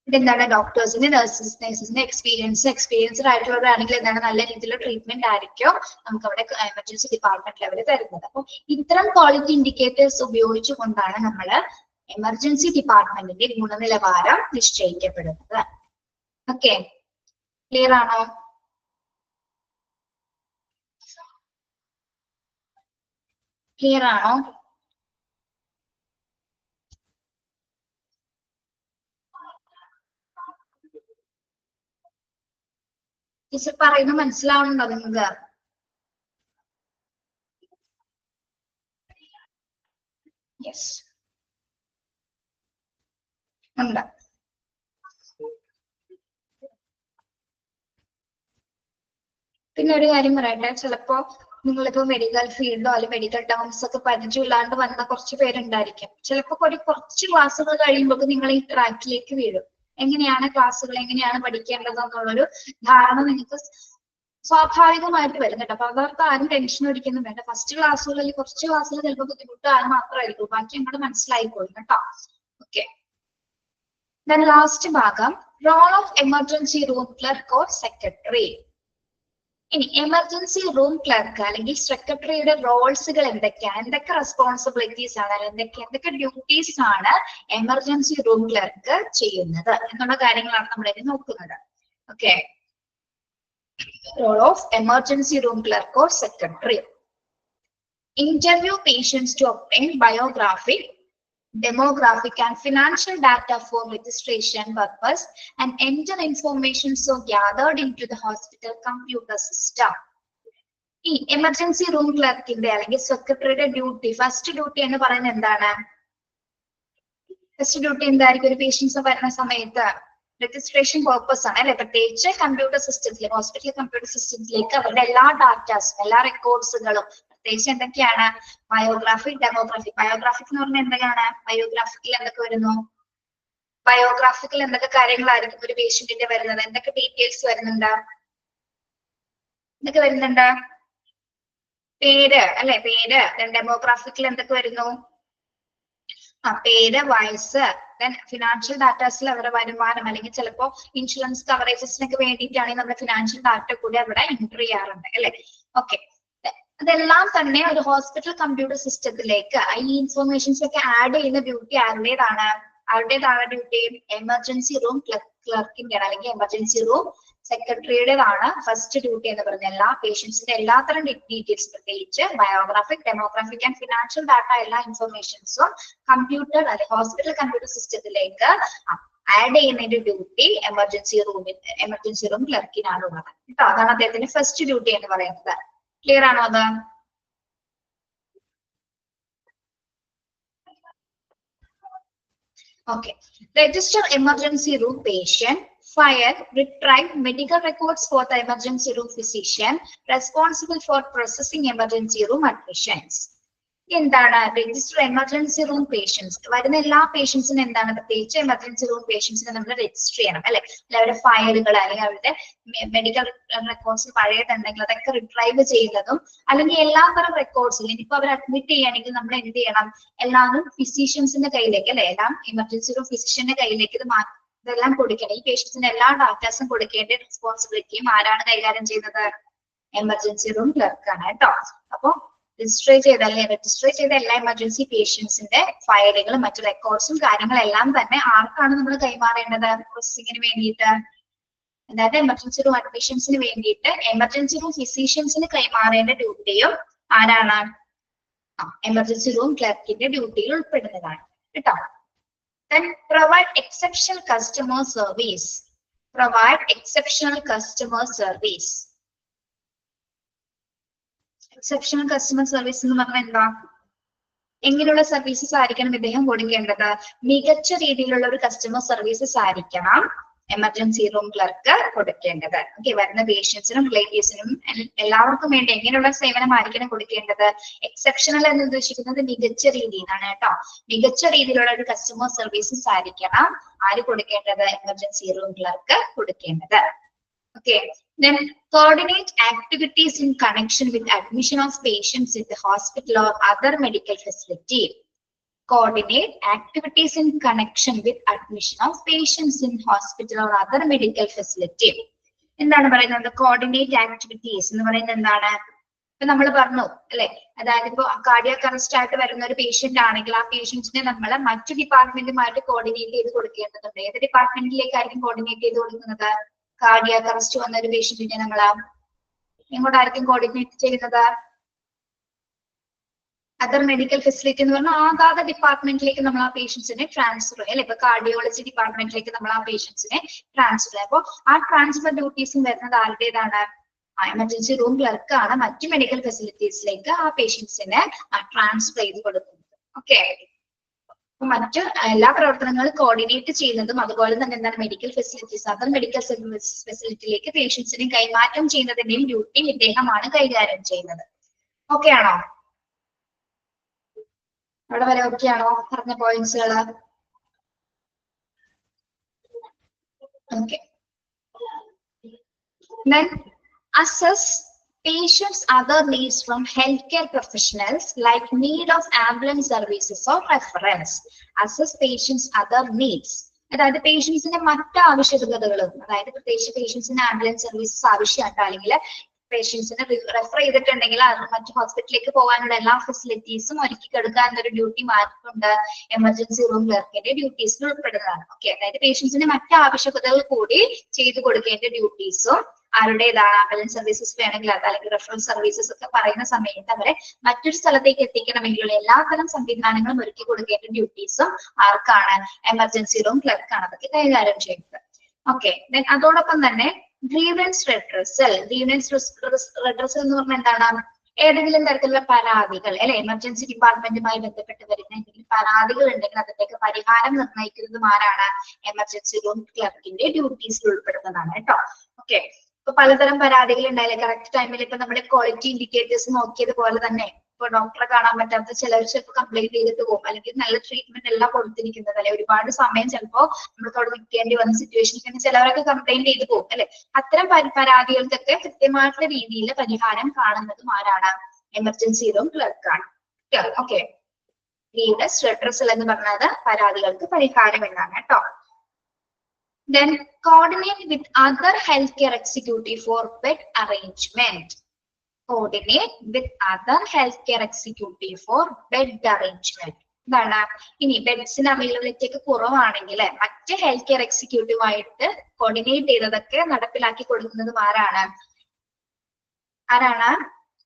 ഇതെന്താണ്? ഡോക്ടേഴ്സിന്റെ നഴ്സസിന്റെ എക്സ്പീരിയൻസ്ഡ് ആയിട്ടുള്ളവരാണെങ്കിൽ എന്താണ് നല്ല രീതിയിലുള്ള ട്രീറ്റ്മെന്റ് ആയിരിക്കും നമുക്ക് അവിടെ എമർജൻസി ഡിപ്പാർട്ട്മെന്റ് ലെവലിൽ തരുന്നത്. അപ്പൊ ഇത്തരം ക്വാളിറ്റി ഇൻഡിക്കേറ്റേഴ്സ് ഉപയോഗിച്ചുകൊണ്ടാണ് നമ്മൾ എമർജൻസി ഡിപ്പാർട്ട്മെന്റിന്റെ ഗുണനിലവാരം നിശ്ചയിക്കപ്പെടുന്നത്. ഓക്കെ, ക്ലിയർ ആണോ? ക്ലിയർ ആണോ? ടീച്ചർ പറയുന്നത് മനസ്സിലാവുന്നുണ്ടോ നിങ്ങൾക്ക്? യെസ്, ഉണ്ട്. പിന്നെ ഒരു കാര്യം പറയട്ടെ, ചിലപ്പോ നിങ്ങളിപ്പോ മെഡിക്കൽ ഫീൽഡോ അല്ലെങ്കിൽ മെഡിക്കൽ ടേംസ് ഒക്കെ പരിചയമില്ലാണ്ട് വന്ന കുറച്ച് പേരുണ്ടായിരിക്കും. ചിലപ്പോ കുറച്ച് ക്ലാസ്സുകൾ കഴിയുമ്പോൾ നിങ്ങൾ ഈ ട്രാക്കിലേക്ക് വീഴും. എങ്ങനെയാണ് ക്ലാസ്സുകൾ, എങ്ങനെയാണ് പഠിക്കേണ്ടത് എന്നുള്ളൊരു ധാരണ നിങ്ങൾക്ക് സ്വാഭാവികമായിട്ട് വരും കേട്ടോ. അപ്പൊ അവർക്ക് ആരും ടെൻഷൻ ഒരിക്കലും വേണ്ട. ഫസ്റ്റ് ക്ലാസ്സുകളിൽ കുറച്ച് ക്ലാസ്സുകൾ ചിലപ്പോൾ ബുദ്ധിമുട്ടാണ് മാത്രമായിരിക്കും, ബാക്കി അങ്ങോട്ട് മനസ്സിലായിക്കോളും കേട്ടോ. ഓക്കെ, ലാസ്റ്റ് ഭാഗം role of emergency room clerk or secretary. ഇനി എമർജൻസി റൂം ക്ലർക്ക് അല്ലെങ്കിൽ സെക്രട്ടറിയുടെ റോൾസുകൾ എന്തൊക്കെയാണ്, എന്തൊക്കെ റെസ്പോൺസിബിലിറ്റീസ് ആണ്, എന്തൊക്കെ ഡ്യൂട്ടീസ് ആണ് എമർജൻസി റൂം ക്ലർക്ക് ചെയ്യുന്നത് എന്നുള്ള കാര്യങ്ങളാണ് നമ്മൾ ഇനി നോക്കുന്നത്. Okay, role of emergency room clerk or secretary. Interview patients to obtain biographic, demographic and financial data for registration purpose and enter information so gathered into the hospital computer system. ഈ emergency room ക്ലർക്കിന്റെ അല്ലെങ്കിൽ സെക്രട്ടറിയുടെ duty, first duty എന്ന് പറയുന്നത് എന്താണ്? First duty എന്തായിരിക്കും? ഒരു patients വരുന്ന സമയത്ത് രജിസ്ട്രേഷൻ പർപ്പസ് ആണ് അല്ലെ, പ്രത്യേകിച്ച് കമ്പ്യൂട്ടർ സിസ്റ്റത്തിലേക്ക്, ഹോസ്പിറ്റൽ കമ്പ്യൂട്ടർ സിസ്റ്റത്തിലേക്ക് അവരുടെ എല്ലാ ഡാറ്റാസും എല്ലാ റെക്കോർഡ്സുകളും പ്രത്യേകിച്ച് എന്തൊക്കെയാണ്? Biography, demography. ബയോഗ്രാഫിക് എന്ന് പറഞ്ഞാൽ എന്തൊക്കെയാണ്? ബയോഗ്രാഫിക്കിൽ എന്തൊക്കെ വരുന്നു? ബയോഗ്രാഫിക്കൽ എന്തൊക്കെ കാര്യങ്ങളായിരിക്കും ഒരു പേഷ്യന്റിന്റെ വരുന്നത്? എന്തൊക്കെ ഡീറ്റെയിൽസ് വരുന്നുണ്ട്? എന്തൊക്കെ വരുന്നുണ്ട്? പേര് അല്ലെ, പേര്. ഡെമോഗ്രാഫിക്കിൽ എന്തൊക്കെ വരുന്നു? പേര്, വയസ്സ്. ഫിനാൻഷ്യൽ ഡാറ്റാസിൽ അവരുടെ വരുമാനം അല്ലെങ്കിൽ ചിലപ്പോ ഇൻഷുറൻസ് കവറേജസിനൊക്കെ വേണ്ടിയിട്ടാണെങ്കിൽ നമ്മുടെ ഫിനാൻഷ്യൽ ഡാറ്റ കൂടി അവിടെ എൻട്രി ചെയ്യാറുണ്ട് അല്ലെ. ഓക്കെ, അതെല്ലാം തന്നെ ഒരു ഹോസ്പിറ്റൽ കമ്പ്യൂട്ടർ സിസ്റ്റത്തിലേക്ക് ഈ ഇൻഫർമേഷൻസ് ഒക്കെ ആഡ് ചെയ്യുന്ന ഡ്യൂട്ടി ആരുടേതാണ് ഡ്യൂട്ടി? എമർജൻസി റൂം ക്ലർക്കിന്റെ അല്ലെങ്കിൽ എമർജൻസി റൂം സെക്രട്ടറിയുടേതാണ് ഫസ്റ്റ് ഡ്യൂട്ടി എന്ന് പറഞ്ഞ എല്ലാ പേഷ്യൻസിന്റെ എല്ലാത്തരം ഡീറ്റെയിൽസ്, പ്രത്യേകിച്ച് ബയോഗ്രാഫിക്, ഡെമോഗ്രാഫിക് ആൻഡ് ഫിനാൻഷ്യൽ ഡാറ്റ എല്ലാ ഇൻഫർമേഷൻസും കമ്പ്യൂട്ടർ അല്ലെങ്കിൽ ഹോസ്പിറ്റൽ കമ്പ്യൂട്ടർ സിസ്റ്റത്തിലേക്ക് ആഡ് ചെയ്യുന്നതിന്റെ ഡ്യൂട്ടി എമർജൻസി റൂം ക്ലർക്കിനാണ് ഉള്ളത് കേട്ടോ. അതാണ് അദ്ദേഹത്തിന്റെ ഫസ്റ്റ് ഡ്യൂട്ടി എന്ന് പറയുന്നത്. ക്ലിയർ ആണോ അത്? Okay. Register emergency room patient, file, retrieve medical records for the emergency room physician responsible for processing emergency room admissions. എന്താണ് രജിസ്റ്റർ എമർജൻസി റൂം പേഷ്യൻസ്? വരുന്ന എല്ലാ പേഷ്യൻസിനും എന്താണ്, പ്രത്യേകിച്ച് എമർജൻസി റൂം പേഷ്യൻസിനെ നമ്മൾ രജിസ്റ്റർ ചെയ്യണം അല്ലെ. അവരുടെ ഫയലുകൾ അല്ലെങ്കിൽ അവരുടെ മെഡിക്കൽ റെക്കോർഡ്സ് പഴയതുണ്ടെങ്കിൽ അതൊക്കെ റിട്രൈവ് ചെയ്യുന്നതും, അല്ലെങ്കിൽ എല്ലാ തരം റെക്കോർഡ്സ് ഇനിയിപ്പോ അവർ അഡ്മിറ്റ് ചെയ്യുകയാണെങ്കിൽ നമ്മൾ എന്ത് ചെയ്യണം, എല്ലാവരും ഫിസിഷ്യൻസിന്റെ കയ്യിലേക്ക് അല്ലെ, എല്ലാം എമർജൻസി റൂം ഫിസിഷ്യന്റെ കയ്യിലേക്ക് ഇതെല്ലാം കൊടുക്കണം. ഈ പേഷ്യൻസിന്റെ എല്ലാ ഡാറ്റാസും കൊടുക്കേണ്ട റെസ്പോൺസിബിലിറ്റിയും ആരാണ് കൈകാര്യം ചെയ്യുന്നത്? എമർജൻസി റൂം ക്ലർക്കാണ് കേട്ടോ. അപ്പൊ രജിസ്റ്റർ ചെയ്ത എല്ലാ എമർജൻസി പേഷ്യൻസിന്റെ ഫയലുകളും മറ്റു റെക്കോർഡ്സും കാര്യങ്ങളെല്ലാം തന്നെ ആർക്കാണ് നമ്മൾ കൈമാറേണ്ടത്? പ്രോസസിങ്ങിന് വേണ്ടിയിട്ട്, അതായത് എമർജൻസി റൂം അഡ്മിഷൻസിന് വേണ്ടിയിട്ട് എമർജൻസി റൂം ഫിസിഷ്യൻസിന് കൈമാറേണ്ട ഡ്യൂട്ടിയും ആരാണ്? എമർജൻസി റൂം ക്ലർക്കിന്റെ ഡ്യൂട്ടിയിൽ ഉൾപ്പെടുന്നതാണ് കേട്ടോ. Then provide exceptional customer service. Exceptional customer service എന്ന് പറഞ്ഞാൽ എന്താ? എങ്ങനെയുള്ള സർവീസസ് ആയിരിക്കണം ഇദ്ദേഹം കൊടുക്കേണ്ടത്? മികച്ച രീതിയിലുള്ള ഒരു കസ്റ്റമർ സർവീസസ് ആയിരിക്കണം എമർജൻസി റൂം ക്ലർക്ക് കൊടുക്കേണ്ടത്. ഓക്കെ, വരുന്ന പേഷ്യൻസിനും റിലേറ്റീവ്സിനും എല്ലാവർക്കും വേണ്ടി എങ്ങനെയുള്ള സേവനമായിരിക്കണം കൊടുക്കേണ്ടത്? എക്സെപ്ഷണൽ എന്ന് ഉദ്ദേശിക്കുന്നത് മികച്ച രീതിയിലാണ് കേട്ടോ. മികച്ച രീതിയിലുള്ള ഒരു കസ്റ്റമർ സർവീസസ് ആയിരിക്കണം ആര് കൊടുക്കേണ്ടത്? എമർജൻസി റൂം ക്ലർക്ക് കൊടുക്കേണ്ടത്. Okay, then coordinate activities in connection with admission of patients in the hospital or other medical facility. Coordinate activities in connection with admission of patients in hospital or other medical facility. എന്താണ് പറയുന്നത്? Coordinate activities എന്ന് പറയുന്നത് എന്താണ്? ഇപ്പൊ നമ്മൾ പറഞ്ഞു അല്ലെ, അതായത് ഇപ്പൊ കാർഡിയാക് അറസ്റ്റ് ആയിട്ട് വരുന്ന ഒരു പേഷ്യന്റ് ആണെങ്കിൽ ആ പേഷ്യന്റിനെ നമ്മൾ മറ്റു ഡിപ്പാർട്ട്മെന്റുമായിട്ട് കോർഡിനേറ്റ് ചെയ്ത് കൊടുക്കേണ്ടതുണ്ട്. ഏത് ഡിപ്പാർട്ട്മെന്റിലേക്കായിരിക്കും കോർഡിനേറ്റ് ചെയ്ത് കൊടുക്കുന്നത്? കാർഡിയാക് അറസ്റ്റ് വന്ന ഒരു പേഷ്യന്റിനെ നമ്മൾ എങ്ങോട്ടായിരിക്കും കോർഡിനേറ്റ് ചെയ്യുന്നത്? അതർ മെഡിക്കൽ ഫെസിലിറ്റി എന്ന് പറഞ്ഞാൽ ആകാതെ ഡിപ്പാർട്ട്മെന്റിലേക്ക് നമ്മൾ ആ പേഷ്യൻസിനെ ട്രാൻസ്ഫർ ചെയ്യും അല്ലെ. ഇപ്പൊ കാർഡിയോളജി ഡിപ്പാർട്ട്മെന്റിലേക്ക് നമ്മൾ ആ പേഷ്യൻസിനെ ട്രാൻസ്ഫർ ചെയ്യും. അപ്പോൾ ആ ട്രാൻസ്ഫർ ഡ്യൂട്ടീസും വരുന്നത് ആരുടേതാണ്? എമർജൻസി റൂം ക്ലർക്കാണ് മറ്റു മെഡിക്കൽ ഫെസിലിറ്റീസിലേക്ക് ആ പേഷ്യൻസിനെ ട്രാൻസ്ഫർ ചെയ്ത് കൊടുക്കുന്നത്. ഓക്കെ, മറ്റ് എല്ലാ പ്രവർത്തനങ്ങളും കോർഡിനേറ്റ് ചെയ്യുന്നതും അതുപോലെ തന്നെ എന്താണ് മെഡിക്കൽ ഫെസിലിറ്റീസ് അതർ മെഡിക്കൽ ഫെസിലിറ്റിയിലേക്ക് പേഷ്യൻസിനെ കൈമാറ്റം ചെയ്യുന്നതിന്റെയും ഡ്യൂട്ടി ഇദ്ദേഹമാണ് കൈകാര്യം ചെയ്യുന്നത്. ഓക്കെ ആണോ? അവിടെ വരെ ഓക്കെ ആണോ പറഞ്ഞ പോയിന്റ്സുകൾ? Okay, then assess patients' other needs from healthcare professionals like need of ambulance services or referrals. Assess patients' other needs. അതായത് പേഷ്യൻസിന്റെ മറ്റ് ആവശ്യകതകളും, അതായത് പ്രത്യേകിച്ച് പേഷ്യൻസിന് ആംബുലൻസ് സർവീസസ് ആവശ്യമായിട്ട് അല്ലെങ്കിൽ പേഷ്യൻസിനെ റെഫർ ചെയ്തിട്ടുണ്ടെങ്കിൽ മറ്റു ഹോസ്പിറ്റലിലേക്ക് പോകാനുള്ള എല്ലാ ഫെസിലിറ്റീസും ഒരുക്കി കൊടുക്കുക എന്നൊരു ഡ്യൂട്ടി മാറ്റിക്കൊണ്ട് എമർജൻസി റൂം ക്ലർക്കിന്റെ ഡ്യൂട്ടീസിൽ ഉൾപ്പെടുന്നതാണ്. ഓക്കെ, അതായത് പേഷ്യൻസിന്റെ മറ്റ് ആവശ്യകതകൾ കൂടി ചെയ്തു കൊടുക്കേണ്ട ഡ്യൂട്ടീസും ആരുടേതാണ്? ആംബുലൻസ് സർവീസസ് വേണമെങ്കിൽ അത് അല്ലെങ്കിൽ റെഫറൽ സർവീസസ് ഒക്കെ പറയുന്ന സമയത്ത് അവരെ മറ്റൊരു സ്ഥലത്തേക്ക് എത്തിക്കണമെങ്കിലുള്ള എല്ലാത്തരം സംവിധാനങ്ങളും ഒരുക്കി കൊടുക്കേണ്ട ഡ്യൂട്ടീസും ആർക്കാണ്? എമർജൻസി റൂം ക്ലർക്കാണ് അതൊക്കെ കൈകാര്യം ചെയ്യുന്നത്. ഓക്കെ, അതോടൊപ്പം തന്നെ ഗ്രീവൻസ് റെഡ്രസൽ. ഗ്രീവൻസ് റെഡ്രസൽ എന്ന് പറഞ്ഞാൽ എന്താണ്? ഏതെങ്കിലും തരത്തിലുള്ള പരാതികൾ അല്ലെ, എമർജൻസി ഡിപ്പാർട്ട്മെന്റുമായി ബന്ധപ്പെട്ട് വരുന്ന എന്തെങ്കിലും പരാതികൾ ഉണ്ടെങ്കിൽ അതിന്റെയൊക്കെ പരിഹാരം നിർണ്ണയിക്കുന്നതും ആരാണ്? എമർജൻസി റൂം ക്ലർക്കിന്റെ ഡ്യൂട്ടീസിൽ ഉൾപ്പെടുന്നതാണ് കേട്ടോ. ഓക്കെ, ഇപ്പൊ പലതരം പരാതികൾ ഉണ്ടായില്ലേ കറക്റ്റ് ടൈമിൽ. ഇപ്പൊ നമ്മുടെ ക്വാളിറ്റി ഇൻഡിക്കേറ്റേഴ്സ് നോക്കിയതുപോലെ തന്നെ ഇപ്പൊ ഡോക്ടറെ കാണാൻ പറ്റാത്ത ചിലർ ചിലപ്പോൾ കംപ്ലൈന്റ് ചെയ്തിട്ട് പോകും, അല്ലെങ്കിൽ നല്ല ട്രീറ്റ്മെന്റ് എല്ലാം കൊടുത്തിരിക്കുന്നത് അല്ലെ, ഒരുപാട് സമയം ചിലപ്പോ നമ്മൾക്ക് അവിടെ നിൽക്കേണ്ടി വന്ന സിറ്റുവേഷനിൽ ചിലവരൊക്കെ കംപ്ലൈന്റ് ചെയ്ത് പോകും അല്ലെ. അത്തരം പരാതികൾക്കൊക്കെ കൃത്യമായിട്ടുള്ള രീതിയിൽ പരിഹാരം കാണുന്നതും ആരാണ്? എമർജൻസി റൂം ക്ലർക്കാണ്. ഓക്കെ, ഗ്രീവൻസ് റെഡ്രസൽ എന്ന് പറഞ്ഞത് പരാതികൾക്ക് പരിഹാരം എന്നാണ് കേട്ടോ. Then coordinate with other healthcare executive for bed arrangement. coordinate with other healthcare executive for bed arrangement. എന്താണ് ഇനി ബെഡ്സിന് അവൈലബിലിറ്റി ഒക്കെ കുറവാണെങ്കിൽ മറ്റ് ഹെൽത്ത് കെയർ എക്സിക്യൂട്ടീവ് ആയിട്ട് കോർഡിനേറ്റ് ചെയ്തതൊക്കെ നടപ്പിലാക്കി കൊടുക്കുന്നതും ആരാണ്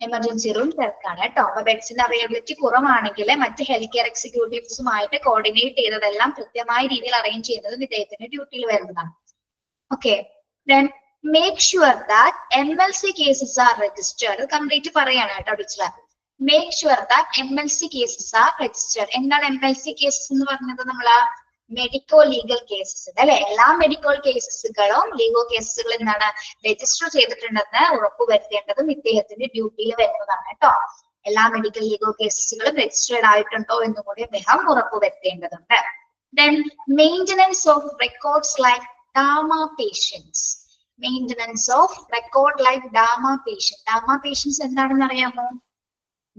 എമർജൻസി റൂം ക്ലർക്കാണ് കേട്ടോ. അപ്പൊ ബെഡ്സിന്റെ അവൈലബിലിറ്റി കുറവാണെങ്കിൽ മറ്റ് ഹെൽത്ത് കെയർ എക്സിക്യൂട്ടീവ്സുമായിട്ട് കോർഡിനേറ്റ് ചെയ്തതെല്ലാം കൃത്യമായ രീതിയിൽ അറേഞ്ച് ചെയ്യുന്നത് ഇദ്ദേഹത്തിന്റെ ഡ്യൂട്ടിയിൽ വരുന്നതാണ്. Okay, then make sure that MLC cases are registered. Complete പറയാണ് കേട്ടോ teacher. make sure that MLC cases are registered. എന്താണ് MLC cases എന്ന് പറഞ്ഞത്? നമ്മള് മെഡിക്കോ ലീഗൽ കേസസ് അല്ലെ, എല്ലാ മെഡിക്കൽ കേസസുകളും ലീഗൽ കേസസുകൾ എന്താണ് രജിസ്റ്റർ ചെയ്തിട്ടുണ്ടെന്ന് ഉറപ്പുവരുത്തേണ്ടതും ഇദ്ദേഹത്തിന്റെ ഡ്യൂട്ടിയിൽ വരുന്നതാണ് കേട്ടോ. എല്ലാ മെഡിക്കൽ ലീഗൽ കേസസുകളും രജിസ്റ്റേർഡ് ആയിട്ടുണ്ടോ എന്ന് കൂടി അദ്ദേഹം ഉറപ്പുവരുത്തേണ്ടതുണ്ട്. then maintenance of records like DAMA patients. Maintenance of record like DAMA patient. DAMA patients എന്താണെന്ന് അറിയാമോ?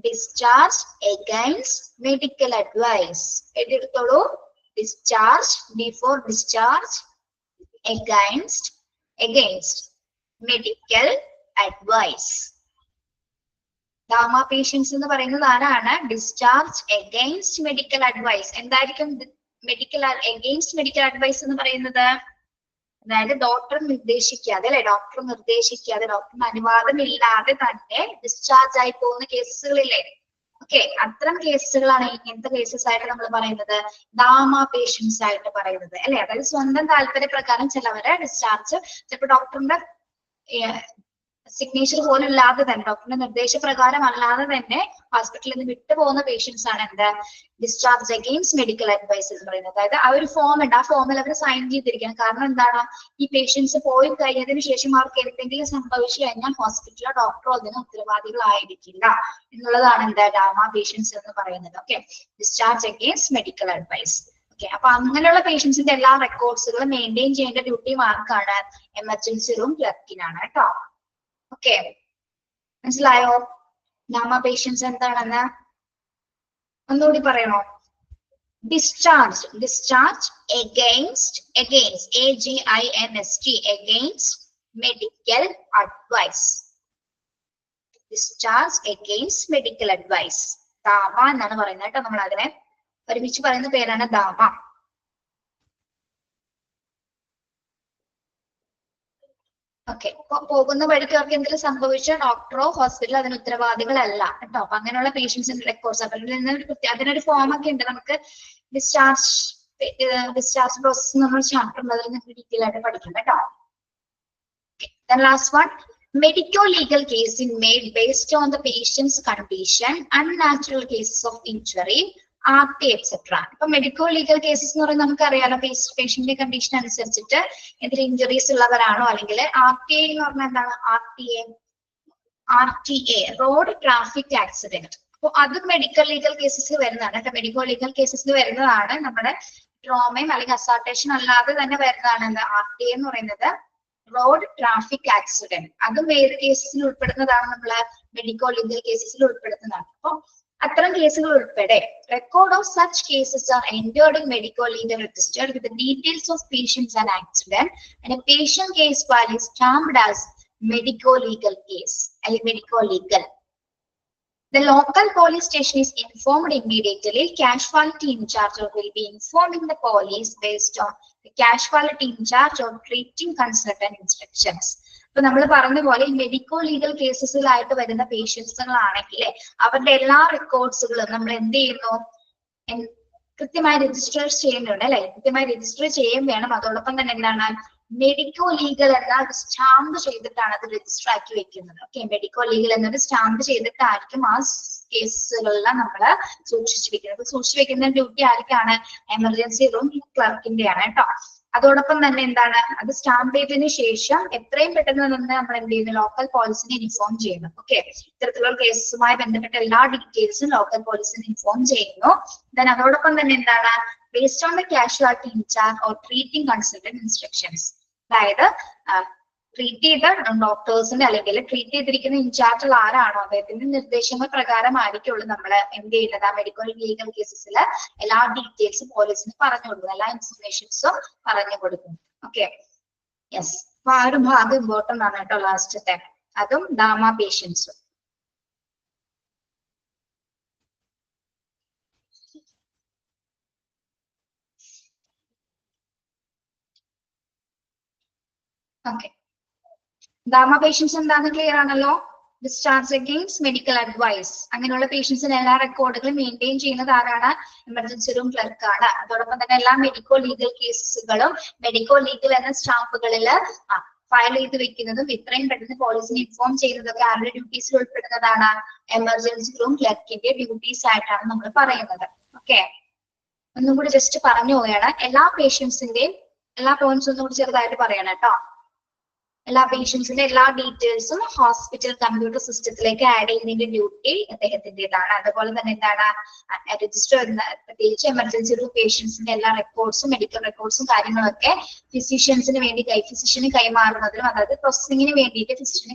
Discharge against medical advice. എഴുതിയെടുത്തോളൂ. Discharge, before discharge, against medical advice. DAMA patients എന്ന് പറയുന്നത് ആരാണ്? Discharge against medical advice. എന്തായിരിക്കും against medical advice എന്ന് പറയുന്നത്? അതായത് doctor നിർദ്ദേശിക്കാതെ അല്ലെ, ഡോക്ടറിന് അനുവാദമില്ലാതെ തന്നെ ഡിസ്ചാർജ് ആയി പോകുന്ന കേസുകളില്ലേ? ഓക്കെ, അത്തരം കേസുകളാണ് ഇങ്ങനത്തെ കേസസ് ആയിട്ട് നമ്മൾ പറയുന്നത് ഡാമ പേഷ്യൻസ് ആയിട്ട് പറയുന്നത് അല്ലെ. അതായത് സ്വന്തം താല്പര്യപ്രകാരം ചിലവരെ ഡിസ്ചാർജ് ചിലപ്പോൾ ഡോക്ടറിന്റെ സിഗ്നേച്ചർ പോലും ഇല്ലാതെ തന്നെ, ഡോക്ടറിന്റെ നിർദ്ദേശപ്രകാരം അല്ലാതെ തന്നെ ഹോസ്പിറ്റലിൽ നിന്ന് വിട്ടുപോകുന്ന പേഷ്യൻസ് ആണ് എന്ത് ഡിസ്ചാർജ് അഗെയിൻസ്റ്റ് മെഡിക്കൽ അഡ്വൈസ് എന്ന് പറയുന്നത്. അതായത് ആ ഒരു ഫോം ഉണ്ട്, ആ ഫോമിൽ അവർ സൈൻ ചെയ്തിരിക്കണം. കാരണം എന്താണ്, ഈ പേഷ്യൻസ് പോയി കഴിഞ്ഞതിന് ശേഷം അവർക്ക് എന്തെങ്കിലും സംഭവിച്ചു കഴിഞ്ഞാൽ ഹോസ്പിറ്റലോ ഡോക്ടറോ അതിന് ഉത്തരവാദികളായിരിക്കില്ല എന്നുള്ളതാണ് എന്താ ഡാമ പേഷ്യൻസ് എന്ന് പറയുന്നത്. Okay, discharge against medical advice. Okay, അപ്പൊ അങ്ങനെയുള്ള പേഷ്യൻസിന്റെ എല്ലാ റെക്കോർഡ്സുകളും മെയിൻറ്റെയിൻ ചെയ്യേണ്ട ഡ്യൂട്ടി ആർക്കാണ്? എമർജൻസി റൂം ക്ലർക്കിനാണ് കേട്ടോ. ഓക്കെ, മനസ്സിലായോ ഡാമ പേഷ്യൻസ് എന്താണെന്ന്? ഒന്നുകൂടി പറയണോ? Discharge against AGINST against medical advice. Discharge against medical advice. DAMA എന്നാണ് പറയുന്നത് കേട്ടോ. നമ്മൾ അതിനെ ഒരുമിച്ച് പറയുന്ന പേരാണ് ഡാമ. ഓക്കെ, പോകുന്ന വഴിക്ക് അവർക്ക് എന്തെങ്കിലും സംഭവിച്ചാൽ ഡോക്ടറോ ഹോസ്പിറ്റലോ അതിന് ഉത്തരവാദികളല്ല കേട്ടോ. അപ്പൊ അങ്ങനെയുള്ള പേഷ്യൻസിന്റെ റെക്കോർഡ്സ് അതിനൊരു ഫോം ഒക്കെ ഉണ്ട്. നമുക്ക് ഡിസ്ചാർജ് പ്രോസസ് നമ്മൾ ചാപ്റ്റർ അതിൽ നിന്ന് ഡീറ്റെയിൽ ആയിട്ട് പഠിക്കും കേട്ടോ. Then last one, medical legal case is made based on the patient's condition, unnatural cases of injury, RT etc. ഇപ്പൊ മെഡിക്കൽ ലീഗൽ കേസസ് എന്ന് പറയുന്നത് നമുക്കറിയാലോ, പേഷ്യന്റിന്റെ കണ്ടീഷൻ അനുസരിച്ചിട്ട് എന്തെങ്കിലും ഇഞ്ചുറീസ് ഉള്ളവരാണോ, അല്ലെങ്കിൽ RTA എന്ന് പറഞ്ഞാൽ എന്താണ്? RTA road traffic accident. അപ്പൊ അത് മെഡിക്കൽ ലീഗൽ കേസസ് വരുന്നതാണ് കേട്ടോ. മെഡിക്കൽ ലീഗൽ കേസസിൽ വരുന്നതാണ് നമ്മുടെ ട്രോമയും അല്ലെങ്കിൽ അസാർട്ടേഷൻ അല്ലാതെ തന്നെ വരുന്നതാണ് എന്താ RTA എന്ന് പറയുന്നത്, റോഡ് ട്രാഫിക് ആക്സിഡന്റ്. അതും ഏത് കേസസിൽ ഉൾപ്പെടുന്നതാണ്? നമ്മള് മെഡിക്കൽ ലീഗൽ കേസസിൽ ഉൾപ്പെടുത്തുന്നതാണ്. അപ്പൊ അത്തരം കേസുകൾ ഉൾപ്പെടെ record of such cases R entered in medical legal register with the details of patients and accident, and a patient case file is stamped as medical legal case അല്ലെങ്കിൽ medical legal. The local police station is informed immediately. Casualty in charge will be informing the police based on the casualty in charge or treating consultant instructions. ഇപ്പൊ നമ്മൾ പറഞ്ഞ പോലെ ഈ medical legal കേസസിലായിട്ട് വരുന്ന പേഷ്യൻസുകളാണെങ്കിൽ അവരുടെ എല്ലാ റെക്കോർഡ്സുകളും നമ്മൾ എന്ത് ചെയ്യുന്നു? കൃത്യമായി രജിസ്റ്റർ ചെയ്യുന്നുണ്ട് അല്ലെ. കൃത്യമായി രജിസ്റ്റർ ചെയ്യുകയും വേണം. അതോടൊപ്പം തന്നെ എന്താണ് മെഡിക്കോ ലീഗൽ എന്ന സ്റ്റാമ്പ് ചെയ്തിട്ടാണ് അത് രജിസ്റ്റർ ആക്കി വെക്കുന്നത്. ഓക്കെ, മെഡിക്കോ ലീഗൽ എന്നൊരു സ്റ്റാമ്പ് ചെയ്തിട്ടായിരിക്കും ആ കേസുകളെല്ലാം നമ്മൾ സൂക്ഷിച്ചു വെക്കുന്നത്. അപ്പൊ സൂക്ഷിച്ചു വെക്കുന്ന ഡ്യൂട്ടി ആർക്കാണ്? എമർജൻസി റൂം ക്ലർക്കിന്റെ ആണ് കേട്ടോ. അതോടൊപ്പം തന്നെ എന്താണ്, അത് സ്റ്റാമ്പ് ചെയ്തതിനു ശേഷം എത്രയും പെട്ടെന്ന് തന്നെ നമ്മൾ എന്ത് ചെയ്യുന്നു? ലോക്കൽ പോലീസിനെ ഇൻഫോം ചെയ്യുന്നു. ഓക്കെ, ഇത്തരത്തിലുള്ള കേസുമായി ബന്ധപ്പെട്ട എല്ലാ ഡീറ്റെയിൽസും ലോക്കൽ പോലീസിനെ ഇൻഫോം ചെയ്യുന്നു. ദെൻ അതോടൊപ്പം തന്നെ എന്താണ്, based on the casualty incharge or treating consultant instructions. അതായത് ട്രീറ്റ് ചെയ്ത ഡോക്ടേഴ്സിന്റെ അല്ലെങ്കിൽ ട്രീറ്റ് ചെയ്തിരിക്കുന്ന ഇൻചാർജ് ആരാണോ അദ്ദേഹത്തിന്റെ നിർദ്ദേശങ്ങൾ പ്രകാരമായിരിക്കുള്ളൂ നമ്മൾ എന്ത് ചെയ്യുന്നത്? ആ മെഡിക്കൽ ലീഗൽ കേസസിൽ എല്ലാ ഡീറ്റെയിൽസും പോലീസിന് പറഞ്ഞു കൊടുക്കുന്നു, എല്ലാ ഇൻഫർമേഷൻസും പറഞ്ഞു കൊടുക്കുന്നു. Okay, yes. അപ്പൊ ആ ഒരു ഭാഗം ഇമ്പോർട്ടന്റ് ആണ് കേട്ടോ ലാസ്റ്റത്തെ. അതും ഡാമ പേഷ്യൻസും. ഓക്കെ, ഗാമ പേഷ്യൻസ് എന്താണെന്ന് ക്ലിയർ ആണല്ലോ. ഡിസ്ചാർജ് അഗെയിൻസ്റ്റ് മെഡിക്കൽ അഡ്വൈസ്, അങ്ങനെയുള്ള പേഷ്യൻസിന് എല്ലാ റെക്കോർഡുകളും മെയിൻറ്റെയിൻ ചെയ്യുന്നത് ആരാണ്? എമർജൻസി റൂം ക്ലർക്ക് ആണ്. അതോടൊപ്പം തന്നെ എല്ലാ മെഡിക്കോ ലീഗൽ കേസുകളും മെഡിക്കോ ലീഗൽ എന്ന സ്റ്റാമ്പുകളിൽ ഫയൽ ചെയ്ത് വെക്കുന്നതും ഇത്രയും പെട്ടെന്ന് പോലീസിനെ ഇൻഫോം ചെയ്യുന്നതൊക്കെ ആരുടെ ഡ്യൂട്ടീസിൽ ഉൾപ്പെടുന്നതാണ്? എമർജൻസി റൂം ക്ലർക്കിന്റെ ഡ്യൂട്ടീസ് ആയിട്ടാണ് നമ്മൾ പറയുന്നത്. ഓക്കെ, ഒന്നും കൂടി ജസ്റ്റ് പറഞ്ഞു പോവുകയാണ്. എല്ലാ പേഷ്യൻസിന്റെയും എല്ലാ പോയിന്റ്സ് ഒന്നും കൂടി ചെറുതായിട്ട് പറയണം കേട്ടോ. എല്ലാ പേഷ്യൻസിന്റെ എല്ലാ ഡീറ്റെയിൽസും ഹോസ്പിറ്റൽ കമ്പ്യൂട്ടർ സിസ്റ്റത്തിലേക്ക് ആഡ് ചെയ്യുന്നതിന്റെ ഡ്യൂട്ടി അദ്ദേഹത്തിൻ്റെതാണ്. അതുപോലെ തന്നെ എന്താണ് രജിസ്റ്റർ, പ്രത്യേകിച്ച് എമർജൻസി റൂം പേഷ്യൻസിന്റെ എല്ലാ റെക്കോർഡ്സും മെഡിക്കൽ റെക്കോർഡ്സും കാര്യങ്ങളൊക്കെ ഫിസിഷ്യൻസിന് വേണ്ടി ഫിസിഷ്യന് കൈമാറുന്നതിനും, അതായത് പ്രോസസ്സിങ്ങിന് വേണ്ടിയിട്ട് ഫിസിഷ്യന്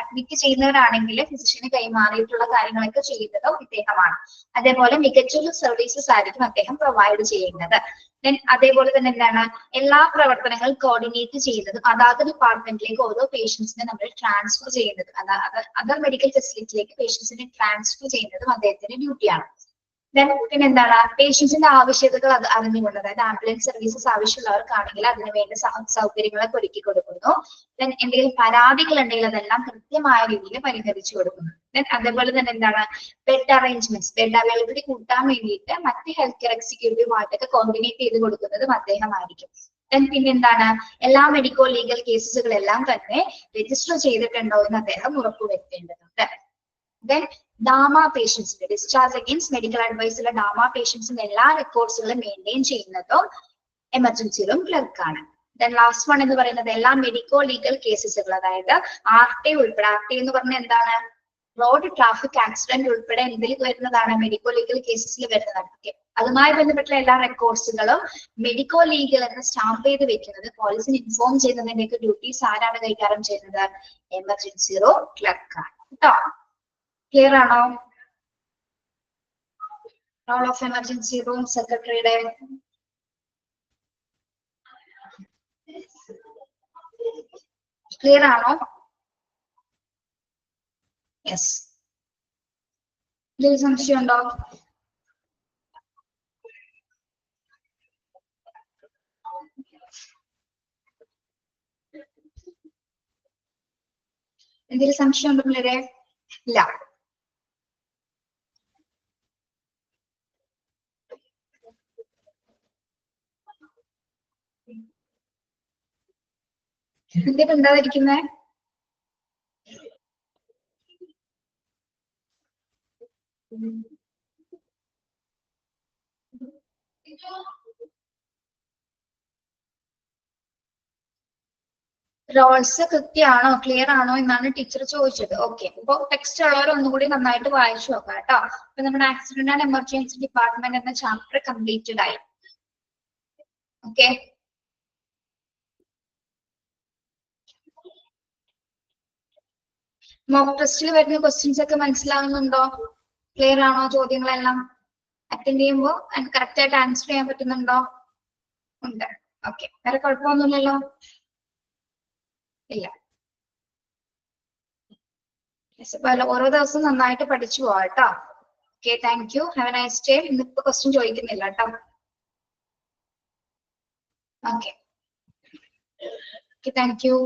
അഡ്മിറ്റ് ചെയ്യുന്നവരാണെങ്കിൽ ഫിസിഷ്യന് കൈമാറിയിട്ടുള്ള കാര്യങ്ങളൊക്കെ ചെയ്യുന്നതും ഇദ്ദേഹമാണ്. അതേപോലെ മികച്ചൊരു സർവീസസ് ആയിരിക്കും അദ്ദേഹം പ്രൊവൈഡ് ചെയ്യുന്നത്. അതേപോലെ തന്നെ എന്താണ് എല്ലാ പ്രവർത്തനങ്ങളും കോർഡിനേറ്റ് ചെയ്യുന്നതും അതാത് ഡിപ്പാർട്ട്മെന്റിലേക്ക് ഓരോ പേഷ്യൻസിനെ നമ്മൾ ട്രാൻസ്ഫർ ചെയ്യുന്നത്, അതർ മെഡിക്കൽ ഫെസിലിറ്റിയിലേക്ക് പേഷ്യൻസിനെ ട്രാൻസ്ഫർ ചെയ്യുന്നതും അദ്ദേഹത്തിന്റെ ഡ്യൂട്ടിയാണ്. പിന്നെ എന്താണ് പേഷ്യൻസിന്റെ ആവശ്യകതകൾ അറിഞ്ഞുകൊണ്ട്, അതായത് ആംബുലൻസ് സർവീസസ് ആവശ്യമുള്ളവർക്കാണെങ്കിൽ അതിന് വേണ്ട സൗകര്യങ്ങളൊക്കെ ഒരുക്കി കൊടുക്കുന്നു. എന്തെങ്കിലും പരാതികൾ ഉണ്ടെങ്കിൽ അതെല്ലാം കൃത്യമായ രീതിയിൽ പരിഹരിച്ചു കൊടുക്കുന്നു. അതേപോലെ തന്നെ എന്താണ് ബെഡ് അറേഞ്ച്മെന്റ്സ്, ബെഡ് അവൈലബിലിറ്റി കൂട്ടാൻ വേണ്ടിയിട്ട് മറ്റ് ഹെൽത്ത് കെയർ എക്സിക്യൂട്ടീവുമായിട്ടൊക്കെ കോർഡിനേറ്റ് ചെയ്ത് കൊടുക്കുന്നതും അദ്ദേഹമായിരിക്കും. പിന്നെ എന്താണ് എല്ലാ മെഡിക്കോ ലീഗൽ കേസുകളെല്ലാം തന്നെ രജിസ്റ്റർ ചെയ്തിട്ടുണ്ടോ എന്ന് അദ്ദേഹം ഉറപ്പുവരുത്തേണ്ടതുണ്ട്. ഡാമ പേഷ്യൻസിന്റെ ഡിസ്ചാർജ് അഗെയിൻസ്റ്റ് മെഡിക്കൽ അഡ്വൈസിലെ ഡാമ പേഷ്യൻസിന്റെ എല്ലാ റെക്കോർഡ്സുകളും മെയിൻറ്റെയിൻ ചെയ്യുന്നതും എമർജൻസി റൂം ക്ലർക്കാണ്. ലാസ്റ്റ് വൺ എന്ന് പറയുന്നത് എല്ലാ മെഡിക്കോ ലീഗൽ കേസുകൾ, അതായത് RT ഉൾപ്പെടെ, RT എന്ന് പറഞ്ഞാൽ എന്താണ് റോഡ് ട്രാഫിക് ആക്സിഡന്റ് ഉൾപ്പെടെ എന്തിൽ വരുന്നതാണ്? മെഡിക്കോ ലീഗൽ കേസസിൽ വരുന്നതാണ്. ഓക്കെ, അതുമായി ബന്ധപ്പെട്ടുള്ള എല്ലാ റെക്കോർഡ്സുകളും മെഡിക്കോ ലീഗൽ എന്ന് സ്റ്റാമ്പ് ചെയ്ത് വെക്കുന്നത്, പോലീസിന് ഇൻഫോം ചെയ്യുന്നതിന്റെയൊക്കെ ഡ്യൂട്ടീസ് ആരാണ് കൈകാര്യം ചെയ്യുന്നത്? എമർജൻസി റൂം ക്ലർക്കാണ് കേട്ടോ. ക്ലിയർ ആണോ? റോൾ ഓഫ് എമർജൻസി റൂം സെക്രട്ടറിയുടെ ക്ലിയർ ആണോ? യെസ്. ഇതിൽ സംശയമുണ്ടോ? എന്തെങ്കിലും സംശയമുണ്ടോ പിള്ളേരെ? ഇല്ല. എന്തിനാ ഉണ്ടാതിരിക്കുന്നേ? റോൾസ് കൃത്യമാണോ, ക്ലിയർ ആണോ എന്നാണ് ടീച്ചർ ചോദിച്ചത്. ഓക്കെ, അപ്പൊ ടെക്സ്റ്റ് ഉള്ളവർ ഒന്നുകൂടി നന്നായിട്ട് വായിച്ചു നോക്കാം കേട്ടോ. അപ്പൊ നമ്മുടെ ആക്സിഡന്റ് ആൻഡ് എമർജൻസി ഡിപ്പാർട്ട്മെന്റ് എന്ന ചാപ്റ്റർ കംപ്ലീറ്റഡ് ആയി. ഓക്കെ, മോക്ക് ടെസ്റ്റിൽ വരുന്ന ക്വസ്റ്റ്യൻസ് ഒക്കെ മനസ്സിലാവുന്നുണ്ടോ? ക്ലിയർ ആണോ? ചോദ്യങ്ങളെല്ലാം അറ്റൻഡ് ചെയ്യുമ്പോൾ കറക്റ്റ് ആയിട്ട് ആൻസർ ചെയ്യാൻ പറ്റുന്നുണ്ടോ? ഉണ്ട്. ഓക്കെ, വേറെ കുഴപ്പമൊന്നുമില്ലല്ലോ? ഇല്ല. ഓരോ ദിവസവും നന്നായിട്ട് പഠിച്ചു പോവാ കേട്ടോ. Okay, thank you, have A nice day. ഇന്നിപ്പോ ക്വസ്റ്റ്യൻ ചോദിക്കുന്നില്ല കേട്ടോ. Okay, thank you.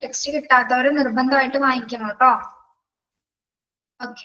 ടെക്സ്റ്റ് കിട്ടാത്തവര് നിർബന്ധമായിട്ട് വാങ്ങിക്കണം കേട്ടോ. ഓക്കെ.